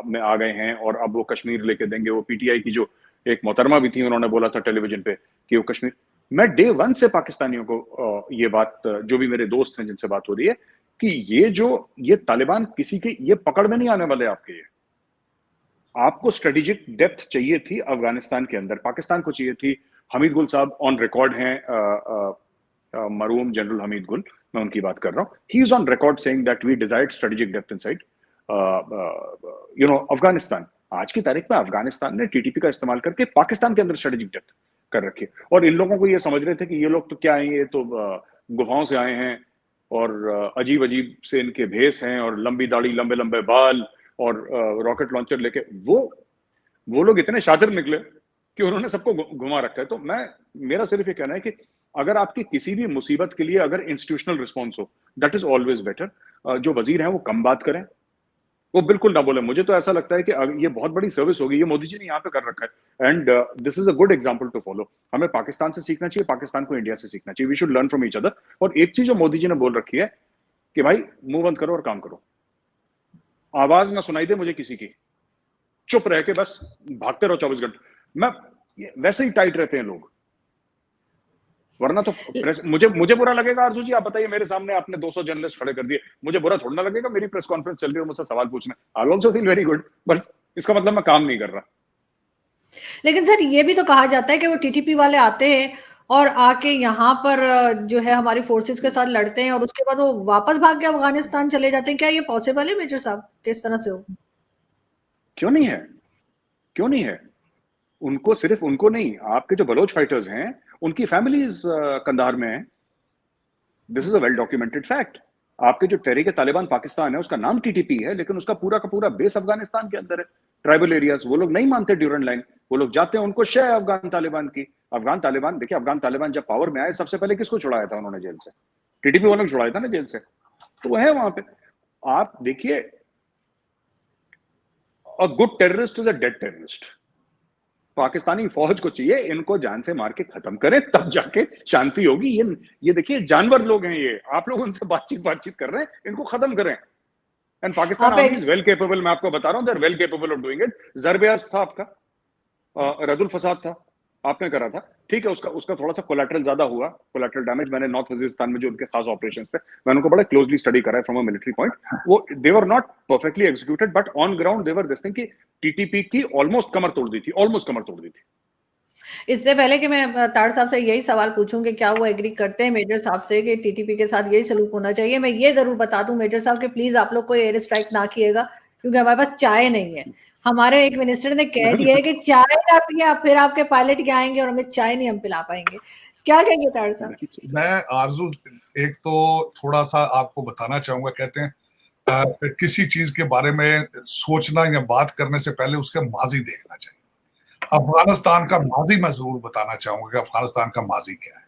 में आ गए हैं और अब वो कश्मीर लेके देंगे। वो पीटीआई की जो एक मोहतरमा भी थी, उन्होंने बोला था टेलीविजन पे कि वो कश्मीर। मैं डे वन से पाकिस्तानियों को ये बात, जो भी मेरे दोस्त हैं जिनसे बात हो रही है, कि ये तालिबान किसी के ये पकड़ में नहीं आने वाले आपके। ये आपको स्ट्रेटेजिक डेप्थ चाहिए थी अफगानिस्तान के अंदर, पाकिस्तान को चाहिए थी। हमीद गुल साहब ऑन रिकॉर्ड हैं, मरूम जनरल हमीद गुल, मैं उनकी बात कर रहा हूं। He is on record saying that we desired strategic depth inside Afghanistan. आज की तारीख में अफगानिस्तान ने टीटीपी का इस्तेमाल करके पाकिस्तान के अंदर स्ट्रेटेजिक डेप्थ कर रखी है। और इन लोगों को ये समझ रहे थे कि ये लोग तो क्या है, ये तो गुफाओं से आए हैं और अजीब अजीब से इनके भेस हैं और लंबी दाढ़ी, लंबे लंबे बाल और रॉकेट लॉन्चर लेके वो लोग इतने शातिर निकले कि उन्होंने सबको घुमा रखा है। तो मेरा सिर्फ ये कहना है कि अगर आपकी किसी भी मुसीबत के लिए अगर इंस्टीट्यूशनल रिस्पॉन्स हो, दैट इज ऑलवेज बेटर। जो वजीर हैं वो कम बात करें, वो बिल्कुल ना बोले। मुझे तो ऐसा लगता है कि ये बहुत बड़ी सर्विस होगी, ये मोदी जी ने यहाँ पे कर रखा है, and this is a good example to follow. हमें पाकिस्तान से सीखना चाहिए, पाकिस्तान को इंडिया से सीखना चाहिए। We should learn from each other. और एक चीज जो मोदी जी ने बोल रखी है कि भाई मुंह बंद करो और काम करो, आवाज ना सुनाई दे मुझे किसी की, चुप रह के बस भागते रहो 24 घंटे। वैसे ही टाइट रहते हैं लोग। वरना तो प्रेस, मुझे बुरा लगेगा आरजू जी, आप बताइए, मेरे सामने आपने 200 जर्नलिस्ट खड़े कर दिए, मुझे बुरा थोड़ा ना लगेगा, मेरी प्रेस कॉन्फ्रेंस चल रही है, मुझसे सवाल पूछना, I also feel very good, but इसका मतलब मैं काम नहीं कर रहा। लेकिन सर ये भी तो कहा जाता है कि वो टीटीपी वाले आते हैं और आके यहाँ पर जो है हमारी फोर्सेस के साथ लड़ते हैं और उसके बाद वो वापस भाग के अफगानिस्तान चले जाते हैं। क्या ये पॉसिबल है मेजर साहब, किस तरह से हो? क्यों नहीं है, क्यों नहीं है? उनको, सिर्फ उनको नहीं, आपके जो बलोच फाइटर्स हैं उनकी फैमिलीज कंधार में है। This is a well documented fact. आपके जो तहरीक तालिबान पाकिस्तान है उसका नाम टीटीपी है, लेकिन उसका पूरा का पूरा बेस अफगानिस्तान के अंदर है, ट्राइबल एरियाज। वो लोग नहीं मानते ड्यूरेंट लाइन, वो लोग जाते हैं, उनको शय है अफगान तालिबान की। अफगान तालिबान, देखिए अफगान तालिबान जब पावर में आए सबसे पहले किसको छुड़ाया था उन्होंने जेल से? टीटीपी वालों को छुड़ाया था ना जेल से, तो वो है वहां पे। आप देखिए, a good terrorist is a dead terrorist. Pakistani फौज को चाहिए इनको जान से मार के खत्म करें, तब जाके शांति होगी। ये देखिए जानवर लोग हैं ये, आप लोग उनसे बातचीत कर रहे हैं, इनको खत्म करें। एंड पाकिस्तान आप आर्मी एक इज वेल केपेबल, मैं आपको बता रहा हूं, they are well capable of doing it. जरबेयाज था आपका, रदुल फसाद था, आपने करा था, ठीक है, उसका उसका थोड़ा सा कोलैटरल ज्यादा हुआ, कोलैटरल डैमेज। मैंने नॉर्थ वजीरिस्तान में जो उनके खास ऑपरेशंस थे, मैंने उनको बड़ा क्लोजली स्टडी करा है फ्रॉम अ मिलिट्री पॉइंट। वो they were not perfectly executed, but on ground they were this thing कि टीटीपी की ऑलमोस्ट कमर तोड़ दी थी, ऑलमोस्ट कमर तोड़ दी थी। इससे पहले कि मैं तार साहब से यही सवाल पूछूं कि क्या वो एग्री करते हैं मेजर साहब से कि टीटीपी के साथ यही सलूक होना चाहिए, मैं ये जरूर बता दूं मेजर साहब कि प्लीज आप लोग कोई एयर स्ट्राइक ना किएगा, क्योंकि हमारे पास चाय नहीं है। हमारे एक मिनिस्टर ने कह दिया है कि चाय ना पिए फिर आपके पायलट क्या आएंगे और हमें चाय नहीं हम पिला पाएंगे। क्या कहेंगे तार साहब? मैं आरजू एक तो थोड़ा सा आपको बताना चाहूंगा, कहते हैं किसी चीज के बारे में सोचना या बात करने से पहले उसका माजी देखना चाहिए। अफगानिस्तान का माजी मैं जरूर बताना चाहूंगा कि अफगानिस्तान का माजी क्या है।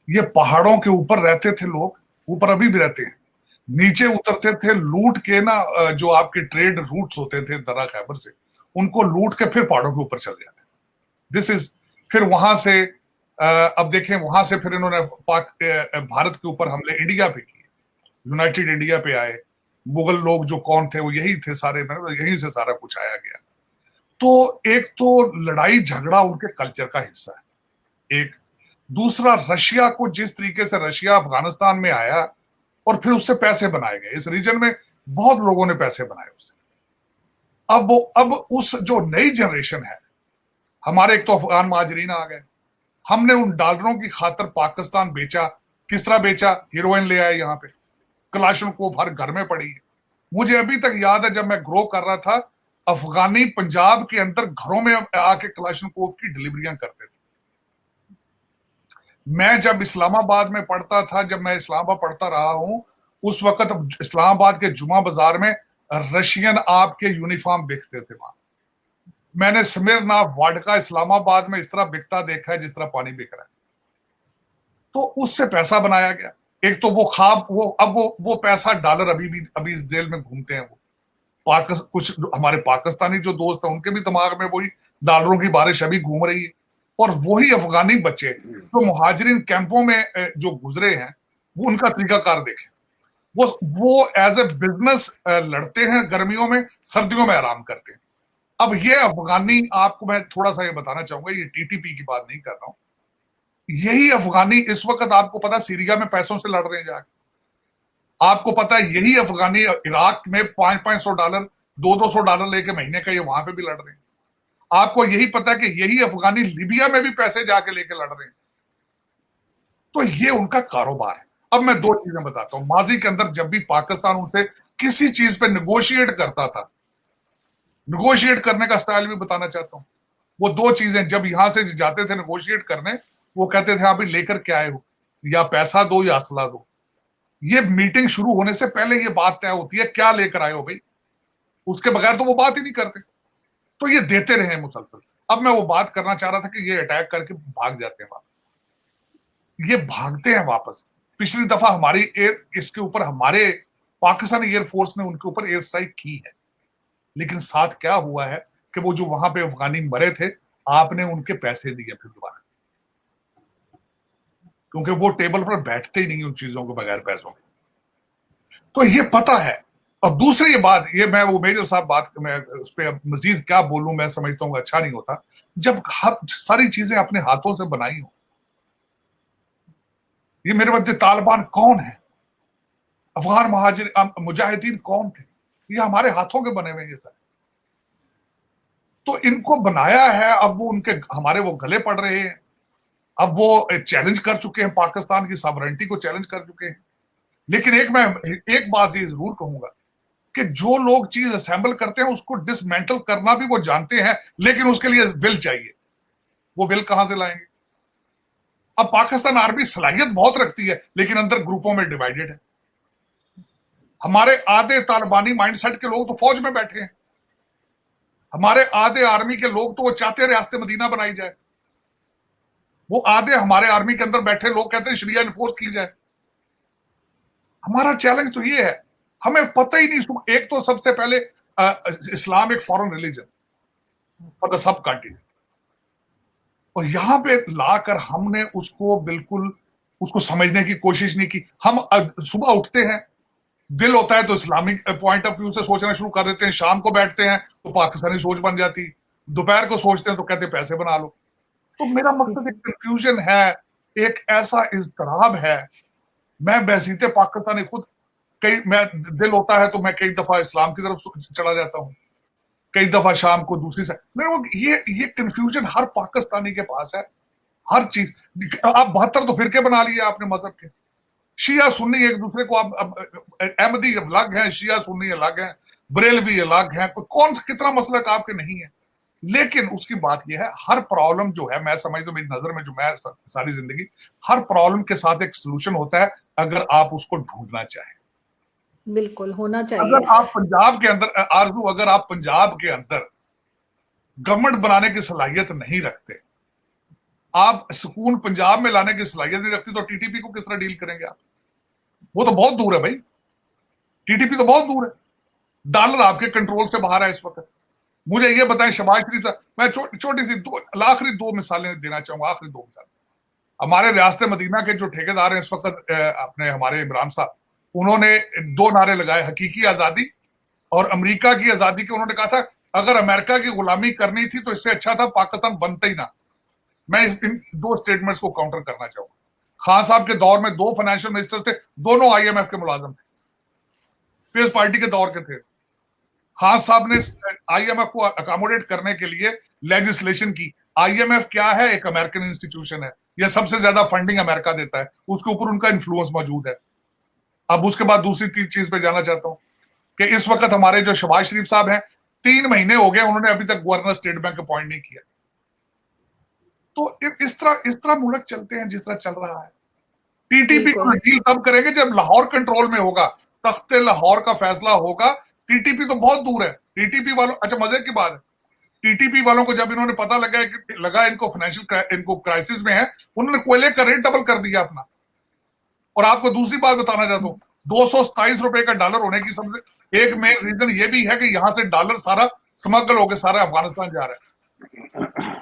ये पहाड़ों के ऊपर रहते थे लोग, ऊपर अभी भी रहते हैं, नीचे उतरते थे लूट के ना, जो आपके ट्रेड रूट्स होते थे दर्रा खैबर से, उनको लूट के फिर पहाड़ों के ऊपर चले जाते थे। दिस इज, फिर वहां से अब देखें, वहां से फिर इन्होंने भारत के ऊपर हमले इंडिया पे किए, यूनाइटेड इंडिया पे आए। मुगल लोग जो कौन थे वो यही थे सारे, यहीं से सारा कुछ आया गया। तो एक तो लड़ाई झगड़ा उनके कल्चर का हिस्सा है। एक दूसरा, रशिया को जिस तरीके से रशिया अफगानिस्तान में आया और फिर उससे पैसे बनाए गए, इस रीजन में बहुत लोगों ने पैसे बनाए उससे। अब उस जो नई जनरेशन है, हमारे एक तो अफगान महाजरीन आ गए, हमने उन डॉलरों की खातर पाकिस्तान बेचा। किस तरह बेचा? हीरोइन ले आए यहाँ पे, कलाशनकोव हर घर में पड़ी है। मुझे अभी तक याद है जब मैं ग्रो कर रहा था, अफगानी पंजाब के अंदर घरों में आके कलाशनकोव की डिलीवरियां करते थे। मैं जब इस्लामाबाद में पढ़ता था, जब मैं इस्लामाबाद पढ़ता रहा हूं, उस वक्त इस्लामाबाद के जुमा बाजार में रशियन आपके यूनिफॉर्म बिकते थे। वहां मैंने स्मिरनाफ वाडका इस्लामाबाद में इस तरह बिकता देखा है जिस तरह पानी बिक रहा है। तो उससे पैसा बनाया गया। एक तो वो खाब, वो अब वो पैसा डॉलर अभी इस जेल में घूमते हैं। वो कुछ हमारे पाकिस्तानी जो दोस्त हैं उनके भी दिमाग में वही डॉलरों की बारिश अभी घूम रही है। और वही अफगानी बच्चे जो मुहाजिरिन कैंपों में जो गुजरे हैं, वो उनका तरीकाकार देखें। वो एज ए बिजनेस लड़ते हैं गर्मियों में, सर्दियों में आराम करते हैं। अब ये अफगानी, आपको मैं थोड़ा सा ये बताना चाहूंगा, ये टीटीपी की बात नहीं कर रहा हूं, यही अफगानी इस वक्त आपको पता सीरिया में पैसों से लड़ रहे हैं जाके। आपको पता है यही अफगानी इराक में $500 $200 लेके महीने का ये वहां पे भी लड़ रहे हैं। आपको यही पता है कि यही अफगानी लिबिया में भी पैसे जाके लेके लड़ रहे हैं। तो ये उनका कारोबार है। अब मैं दो चीजें बताता हूं। माजी के अंदर जब भी पाकिस्तान उनसे किसी चीज पे निगोशिएट करता था, निगोशिएट करने का स्टाइल भी बताना चाहता हूं। वो दो चीजें, जब यहां से जाते थे निगोशिएट करने, वो कहते थे आप लेकर के आए हो, या पैसा दो या असला दो। ये मीटिंग शुरू होने से पहले ये बात तय होती है, क्या लेकर आए हो भाई, उसके बगैर तो वो बात ही नहीं करते। तो ये देते रहे मुसलसल। अब मैं वो बात करना चाह रहा था कि ये अटैक करके भाग जाते हैं वापस, ये भागते हैं वापस। पिछली दफा हमारी इसके ऊपर हमारे पाकिस्तानी एयरफोर्स ने उनके ऊपर एयर स्ट्राइक की है, लेकिन साथ क्या हुआ है कि वो जो वहां पे अफगानी मरे थे, आपने उनके पैसे दिए फिर दोबारा, क्योंकि वो टेबल पर बैठते ही नहीं उन चीजों को बगैर पैसों के। तो ये पता है। और दूसरी ये बात, ये मैं वो मेजर साहब बात, मैं उस पर मजीद क्या बोलूं, मैं समझता हूँ अच्छा नहीं होता जब सारी चीजें अपने हाथों से बनाई हो। ये मेरे मध्य तालिबान कौन है, अफगान मुजाहिदीन कौन थे, ये हमारे हाथों के बने हुए ये सर। तो इनको बनाया है, अब वो उनके हमारे वो गले पड़ रहे हैं, अब वो चैलेंज कर चुके हैं, पाकिस्तान की सॉवरेनिटी को चैलेंज कर चुके हैं। लेकिन मैं एक बात ये जरूर कहूंगा कि जो लोग चीज असेंबल करते हैं उसको डिसमेंटल करना भी वो जानते हैं, लेकिन उसके लिए विल चाहिए। वो विल कहां से लाएंगे? अब पाकिस्तान आर्मी सलाहियत बहुत रखती है, लेकिन अंदर ग्रुपों में डिवाइडेड है। हमारे आधे तालिबानी माइंडसेट के लोग तो फौज में बैठे हैं, हमारे आधे आर्मी के लोग तो वो चाहते हैं रियासत मदीना बनाई जाए, वो आधे हमारे आर्मी के अंदर बैठे लोग कहते हैं शरिया इन्फोर्स की जाए। हमारा चैलेंज तो ये है, हमें पता ही नहीं। एक तो सबसे पहले इस्लाम एक foreign religion for the sub continent, और यहां पे लाकर हमने उसको बिल्कुल उसको समझने की कोशिश नहीं की। हम सुबह उठते हैं, दिल होता है तो इस्लामिक पॉइंट ऑफ व्यू से सोचना शुरू कर देते हैं, शाम को बैठते हैं तो पाकिस्तानी सोच बन जाती, दोपहर को सोचते हैं तो कहते हैं पैसे बना लो। तो मेरा मकसद एक कंफ्यूजन है, एक ऐसा इज़्तिराब है। मैं बहसीते पाकिस्तानी खुद मैं दिल होता है तो मैं कई दफा इस्लाम की तरफ चला जाता हूँ, कई दफा शाम को दूसरी साइड। मेरे को ये कंफ्यूजन हर पाकिस्तानी के पास है, हर चीज। आप 72 तो फिरके बना लिए आपने मजहब के, शिया सुन्नी एक दूसरे को, आप अहमदी अलग है, शिया सुन्नी अलग है, बरेलवी अलग है, कौन कितना मसलक आपके नहीं है। लेकिन उसकी बात यह है, हर प्रॉब्लम जो है, मैं समझता हूं मेरी नजर में, जो मैं सारी जिंदगी, हर प्रॉब्लम के साथ एक सोल्यूशन होता है अगर आप उसको ढूंढना चाहें। बिल्कुल होना चाहिए। अगर आप पंजाब के अंदर आरजू, अगर आप पंजाब के अंदर गवर्नमेंट बनाने की सलाहियत नहीं रखते, आप सुकून पंजाब में लाने की सलाहियत नहीं रखती, तो टीटीपी को किस तरह डील करेंगे आप? वो तो बहुत दूर है भाई, टीटीपी तो बहुत दूर है, डॉलर आपके कंट्रोल से बाहर है इस वक्त। मुझे ये बताएं, शहबाज शरीफ साहब, मैं छोटी सी आखिरी दो मिसालें देना चाहूंगा, आखिरी दो मिसाल। हमारे रियासत मदीना के जो ठेकेदार हैं इस वक्त, अपने हमारे इमरान साहब, उन्होंने 2 नारे लगाए, हकीकी आजादी और अमेरिका की आजादी के। उन्होंने कहा था अगर अमेरिका की गुलामी करनी थी तो इससे अच्छा था पाकिस्तान बनता ही ना। मैं इन 2 स्टेटमेंट्स को काउंटर करना चाहूंगा। खान साहब के दौर में 2 फाइनेंशियल मिनिस्टर थे, दोनों आईएमएफ के मुलाजिम थे, पीपल्स पार्टी के दौर के थे। खान साहब ने आईएमएफ को अकोमोडेट करने के लिए लेजिस्लेशन की। आईएमएफ क्या है? एक अमेरिकन इंस्टीट्यूशन है, यह सबसे ज्यादा फंडिंग अमेरिका देता है, उसके ऊपर उनका इन्फ्लुएंस मौजूद है। अब उसके बाद दूसरी चीज पे जाना चाहता हूं कि इस वक्त हमारे जो शहबाज शरीफ साहब हैं, 3 महीने हो गए, उन्होंने अभी तक गवर्नर स्टेट बैंक अपॉइंट नहीं किया। तो इस तरह मुल्क चलते हैं जिस तरह चल रहा है। टीटीपी को डील तब करेंगे जब लाहौर कंट्रोल में होगा, तख्ते लाहौर का फैसला होगा। टीटीपी तो बहुत दूर है। टीटीपी वालों, अच्छा मजे की बात है, टीटीपी वालों को जब इन्होंने पता लगा इनको फाइनेंशियल इनको क्राइसिस में है, उन्होंने कोयले का रेट डबल कर दिया अपना। और आपको दूसरी बात बताना चाहता हूं, 227 रुपए का डॉलर होने की सबसे एक मेन रीजन ये भी है कि यहां से डॉलर सारा स्मगल होकर सारा अफगानिस्तान जा रहा है।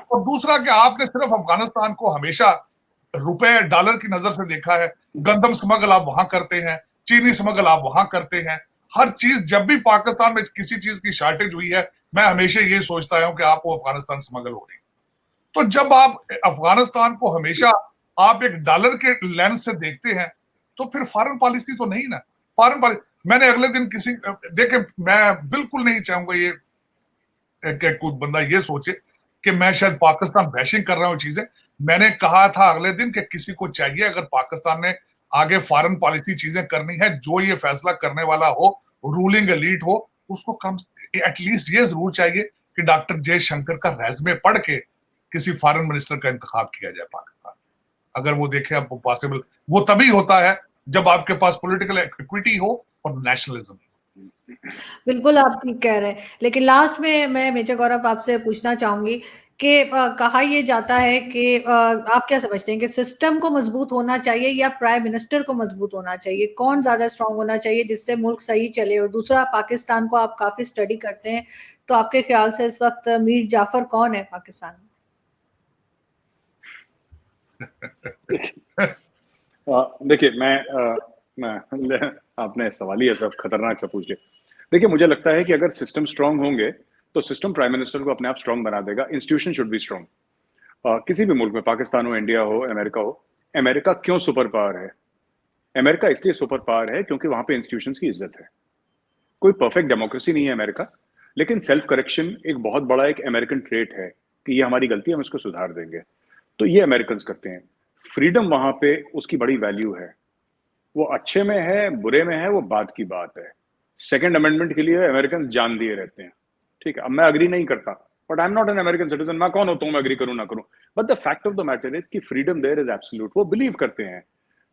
और दूसरा कि आपने सिर्फ अफगानिस्तान को हमेशा रुपए डॉलर की नजर से देखा है। गंदम स्मगल आप वहां करते हैं, चीनी स्मगल आप वहां करते हैं। हर चीज, जब भी पाकिस्तान में किसी चीज की शॉर्टेज हुई है, मैं हमेशा ये सोचता हूं कि आपको अफगानिस्तान स्मगल हो रही है। तो जब आप अफगानिस्तान को हमेशा आप एक डॉलर के लेंस से देखते हैं, तो फिर फॉरेन पॉलिसी तो नहीं ना। फॉरेन पॉलिसी, मैंने अगले दिन देखे, मैं बिल्कुल नहीं चाहूंगा ये कुछ बंदा ये सोचे कि मैं शायद पाकिस्तान बैशिंग कर रहा हूं चीजें। मैंने कहा था अगले दिन कि किसी को चाहिए, अगर पाकिस्तान ने आगे फॉरेन पॉलिसी चीजें करनी है, जो ये फैसला करने वाला हो, रूलिंग एलीट हो, उसको कम एटलीस्ट ये जरूर चाहिए कि डॉक्टर जयशंकर का रेज़्मे पढ़ के किसी फॉरेन मिनिस्टर का इंतखाब किया जाए पाकिस्तान। अगर वो देखे अब पॉसिबल, वो तभी होता है जब आपके पास पॉलिटिकल इक्विटी हो और नेशनलिज्म। बिल्कुल आप ठीक कह रहे हैं, लेकिन लास्ट में मैं मेजर गौरव आपसे पूछना चाहूंगी कि कहा यह जाता है कि आप क्या समझते हैं कि सिस्टम को मजबूत होना चाहिए या प्राइम मिनिस्टर को मजबूत होना चाहिए? कौन ज्यादा स्ट्रांग होना चाहिए जिससे मुल्क सही चले? और दूसरा, पाकिस्तान को आप काफी स्टडी करते हैं, तो आपके ख्याल से इस वक्त मीर जाफर कौन है पाकिस्तान में? देखिए, आपने सवाल ही ऐसा खतरनाक सा पूछ लिया। देखिए, मुझे लगता है कि अगर सिस्टम स्ट्रांग होंगे तो सिस्टम प्राइम मिनिस्टर को अपने आप स्ट्रांग बना देगा। Institution should be strong. किसी भी मुल्क में, पाकिस्तान हो, इंडिया हो, अमेरिका हो, अमेरिका क्यों सुपर पावर है? अमेरिका इसलिए सुपर पावर है क्योंकि वहां पे इंस्टीट्यूशंस की इज्जत है। कोई परफेक्ट डेमोक्रेसी नहीं है अमेरिका, लेकिन सेल्फ करेक्शन एक बहुत बड़ा एक अमेरिकन ट्रेट है कि ये हमारी गलती है, हम इसको सुधार देंगे। तो ये अमेरिकन करते हैं। फ्रीडम वहां पे उसकी बड़ी वैल्यू है। वो अच्छे में है, बुरे में है, वो बात की बात है। सेकेंड अमेंडमेंट के लिए अमेरिकन जान दिए रहते हैं। ठीक है, अब मैं अग्री नहीं करता, but I am not an American citizen. मैं कौन होता हूँ मैं अग्री करूँ ना करूँ? But the fact of the matter is कि फ्रीडम देयर इज एब्सोल्यूट। वो बिलीव करते हैं,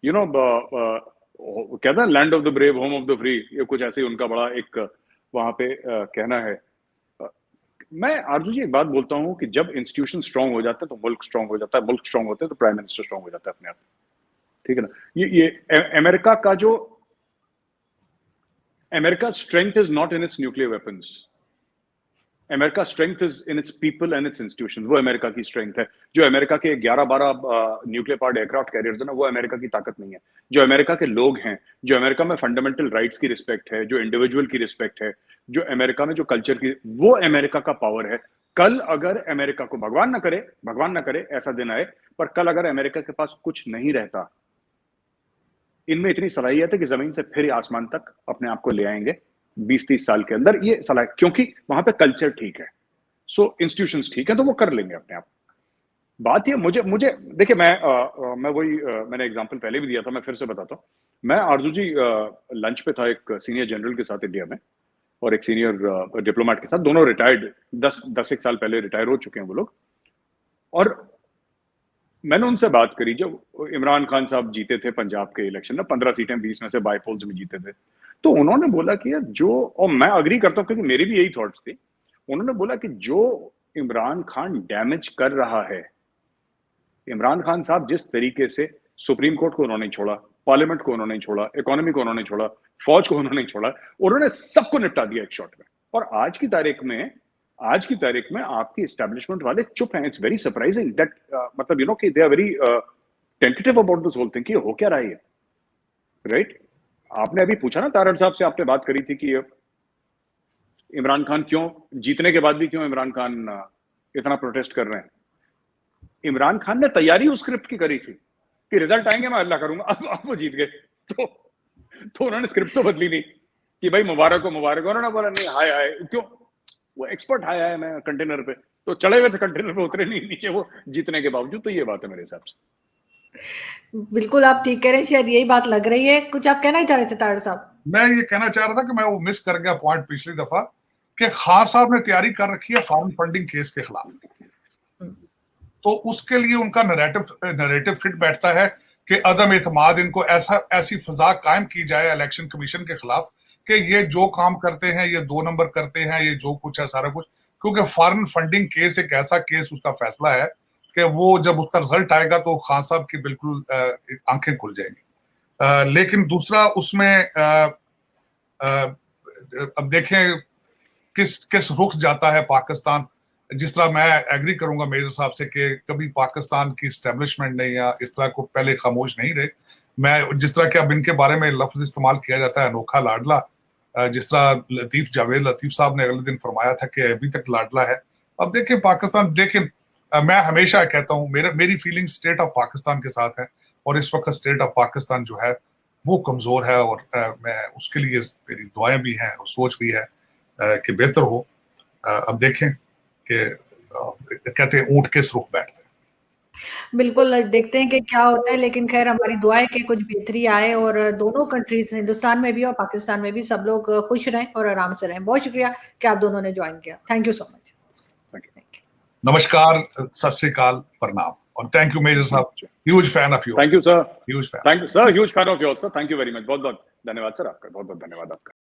यू नो, कहते हैं land of the brave, home of the free, ये कुछ ऐसे ही उनका बड़ा एक वहां पे कहना है। मैं आरजू जी एक बात बोलता हूँ कि जब इंस्टीट्यूशन स्ट्रांग हो जाता है तो मुल्क स्ट्रांग हो जाता है, मुल्क स्ट्रांग होता है तो प्राइम मिनिस्टर स्ट्रांग हो जाता है अपने आप। ठीक है ना? ये अमेरिका का जो America strength is not in its nuclear weapons, America strength is in its people and it's institution. वो अमेरिका की स्ट्रेंथ है। जो अमेरिका के 11-12 न्यूक्लियर पावर्ड एयरक्राफ्ट कैरियर्स है ना, वो अमेरिका की ताकत नहीं है। जो अमेरिका के लोग हैं, जो अमेरिका में फंडामेंटल राइट्स की रिस्पेक्ट है, जो इंडिविजुअल की रिस्पेक्ट है, जो अमेरिका में जो कल्चर की, वो अमेरिका का पावर है। कल अगर अमेरिका को, भगवान ना करे ऐसा दिन आए, पर कल अगर अमेरिका के पास कुछ नहीं रहता, इनमें इतनी सलाहियत है कि जमीन से फिर आसमान तक अपने आप को ले आएंगे 20-30 साल के अंदर। ये सलाह, क्योंकि वहां पे कल्चर ठीक है, सो इंस्टीट्यूशंस ठीक है, तो वो कर लेंगे अपने आप। बात ये मुझे देखिए, मैं वही मैंने एग्जांपल पहले भी दिया था, मैं फिर से बताता हूँ। मैं आरजू जी लंच पे था एक सीनियर जनरल के साथ इंडिया में, और एक सीनियर डिप्लोमेट के साथ, दोनों रिटायर्ड, 10-1 साल पहले रिटायर हो चुके हैं वो लोग। और मैंने उनसे बात करी, जब इमरान खान साहब जीते थे पंजाब के इलेक्शन में, 15 सीटें 20 में से बाई पोल्स में जीते थे, तो उन्होंने बोला कि जो, और मैं अग्री करता हूँ क्योंकि मेरी भी यही थॉट्स थी, उन्होंने बोला कि जो इमरान खान डैमेज कर रहा है, इमरान खान साहब जिस तरीके से सुप्रीम कोर्ट को उन्होंने छोड़ा, पार्लियामेंट को उन्होंने छोड़ा, इकोनॉमी को उन्होंने छोड़ा, फौज को उन्होंने छोड़ा, उन्होंने सबको निपटा दिया एक शॉट में। और आज की तारीख में आपकी एस्टैब्लिशमेंट वाले चुप हैं। इट्स वेरी सरप्राइजिंग दैट, मतलब यू नो कि they are very tentative about this whole thing कि हो क्या रहा है, राइट? आपने अभी पूछा ना तारड़ साहब से, आपने बात करी थी कि इमरान खान क्यों जीतने के बाद भी क्यों इमरान खान इतना प्रोटेस्ट कर रहे हैं। इमरान खान ने तैयारी उस स्क्रिप्ट की करी थी कि रिजल्ट आएंगे मैं अल्लाह करूंगा। अब वो जीत गए, तो उन्होंने स्क्रिप्ट तो बदली नहीं कि भाई मुबारक हो मुबारक हो। उन्होंने बोला नहीं हाय क्यों, वो एक्सपर्ट हाय मैं कंटेनर पे, तो चढ़े हुए थे कंटेनर पे, उतरे नहीं नीचे वो जीतने के बावजूद। तो ये बात है मेरे हिसाब से। बिल्कुल आप ठीक कह रहे हैं, शायद यही बात लग रही है। कुछ आप कहना ही चाह रहे थे तारड़ साहब? मैं ये कहना चाह रहा था कि मैं वो मिस कर गया पॉइंट पिछली दफा, कि खान साहब ने तैयारी कर रखी है फॉरेन फंडिंग केस के खिलाफ, तो उसके लिए उनका नैरेटिव फिट बैठता है कि अदम एतमाद, इनको ऐसी फिजा कायम की जाए इलेक्शन कमीशन के खिलाफ कि ये जो काम करते हैं ये 2 नंबर करते हैं, ये जो कुछ है सारा कुछ। क्योंकि फॉरेन फंडिंग केस एक ऐसा केस, उसका फैसला है कि वो जब उसका रिजल्ट आएगा तो खान साहब की बिल्कुल आंखें खुल जाएंगी। लेकिन दूसरा उसमें अब देखें किस रुख जाता है पाकिस्तान। जिस तरह मैं एग्री करूंगा मेरे हिसाब से कि कभी पाकिस्तान की एस्टेब्लिशमेंट ने या इस तरह को पहले खामोश नहीं रहे। मैं जिस तरह के अब इनके बारे में लफ्ज इस्तेमाल किया जाता है अनोखा लाडला, जिस तरह जावेद लतीफ साहब ने अगले दिन फरमाया था कि अभी तक लाडला है। अब देखें पाकिस्तान, लेकिन मैं हमेशा कहता हूँ मेरी फीलिंग स्टेट ऑफ पाकिस्तान के साथ है, और इस वक्त स्टेट ऑफ पाकिस्तान जो है वो कमजोर है, और मैं उसके लिए मेरी दुआएं भी हैं और सोच भी है कि बेहतर हो। अब देखें कि कहते हैं ऊंट किस रुख बैठते हैं। बिल्कुल देखते हैं कि क्या होता है, लेकिन खैर हमारी दुआ है कि कुछ बेहतरी आए और दोनों कंट्रीज, हिंदुस्तान में भी और पाकिस्तान में भी, सब लोग खुश रहें और आराम से रहें। बहुत शुक्रिया कि आप दोनों ने ज्वाइन किया। Thank you so much. नमस्कार, सत श्री अकाल, प्रणाम, और थैंक यू मेजर साहब, huge fan of you. Thank you sir, huge fan, thank you sir, huge fan of yours sir, thank you very much. बहुत बहुत धन्यवाद सर आपका, बहुत बहुत धन्यवाद आपका।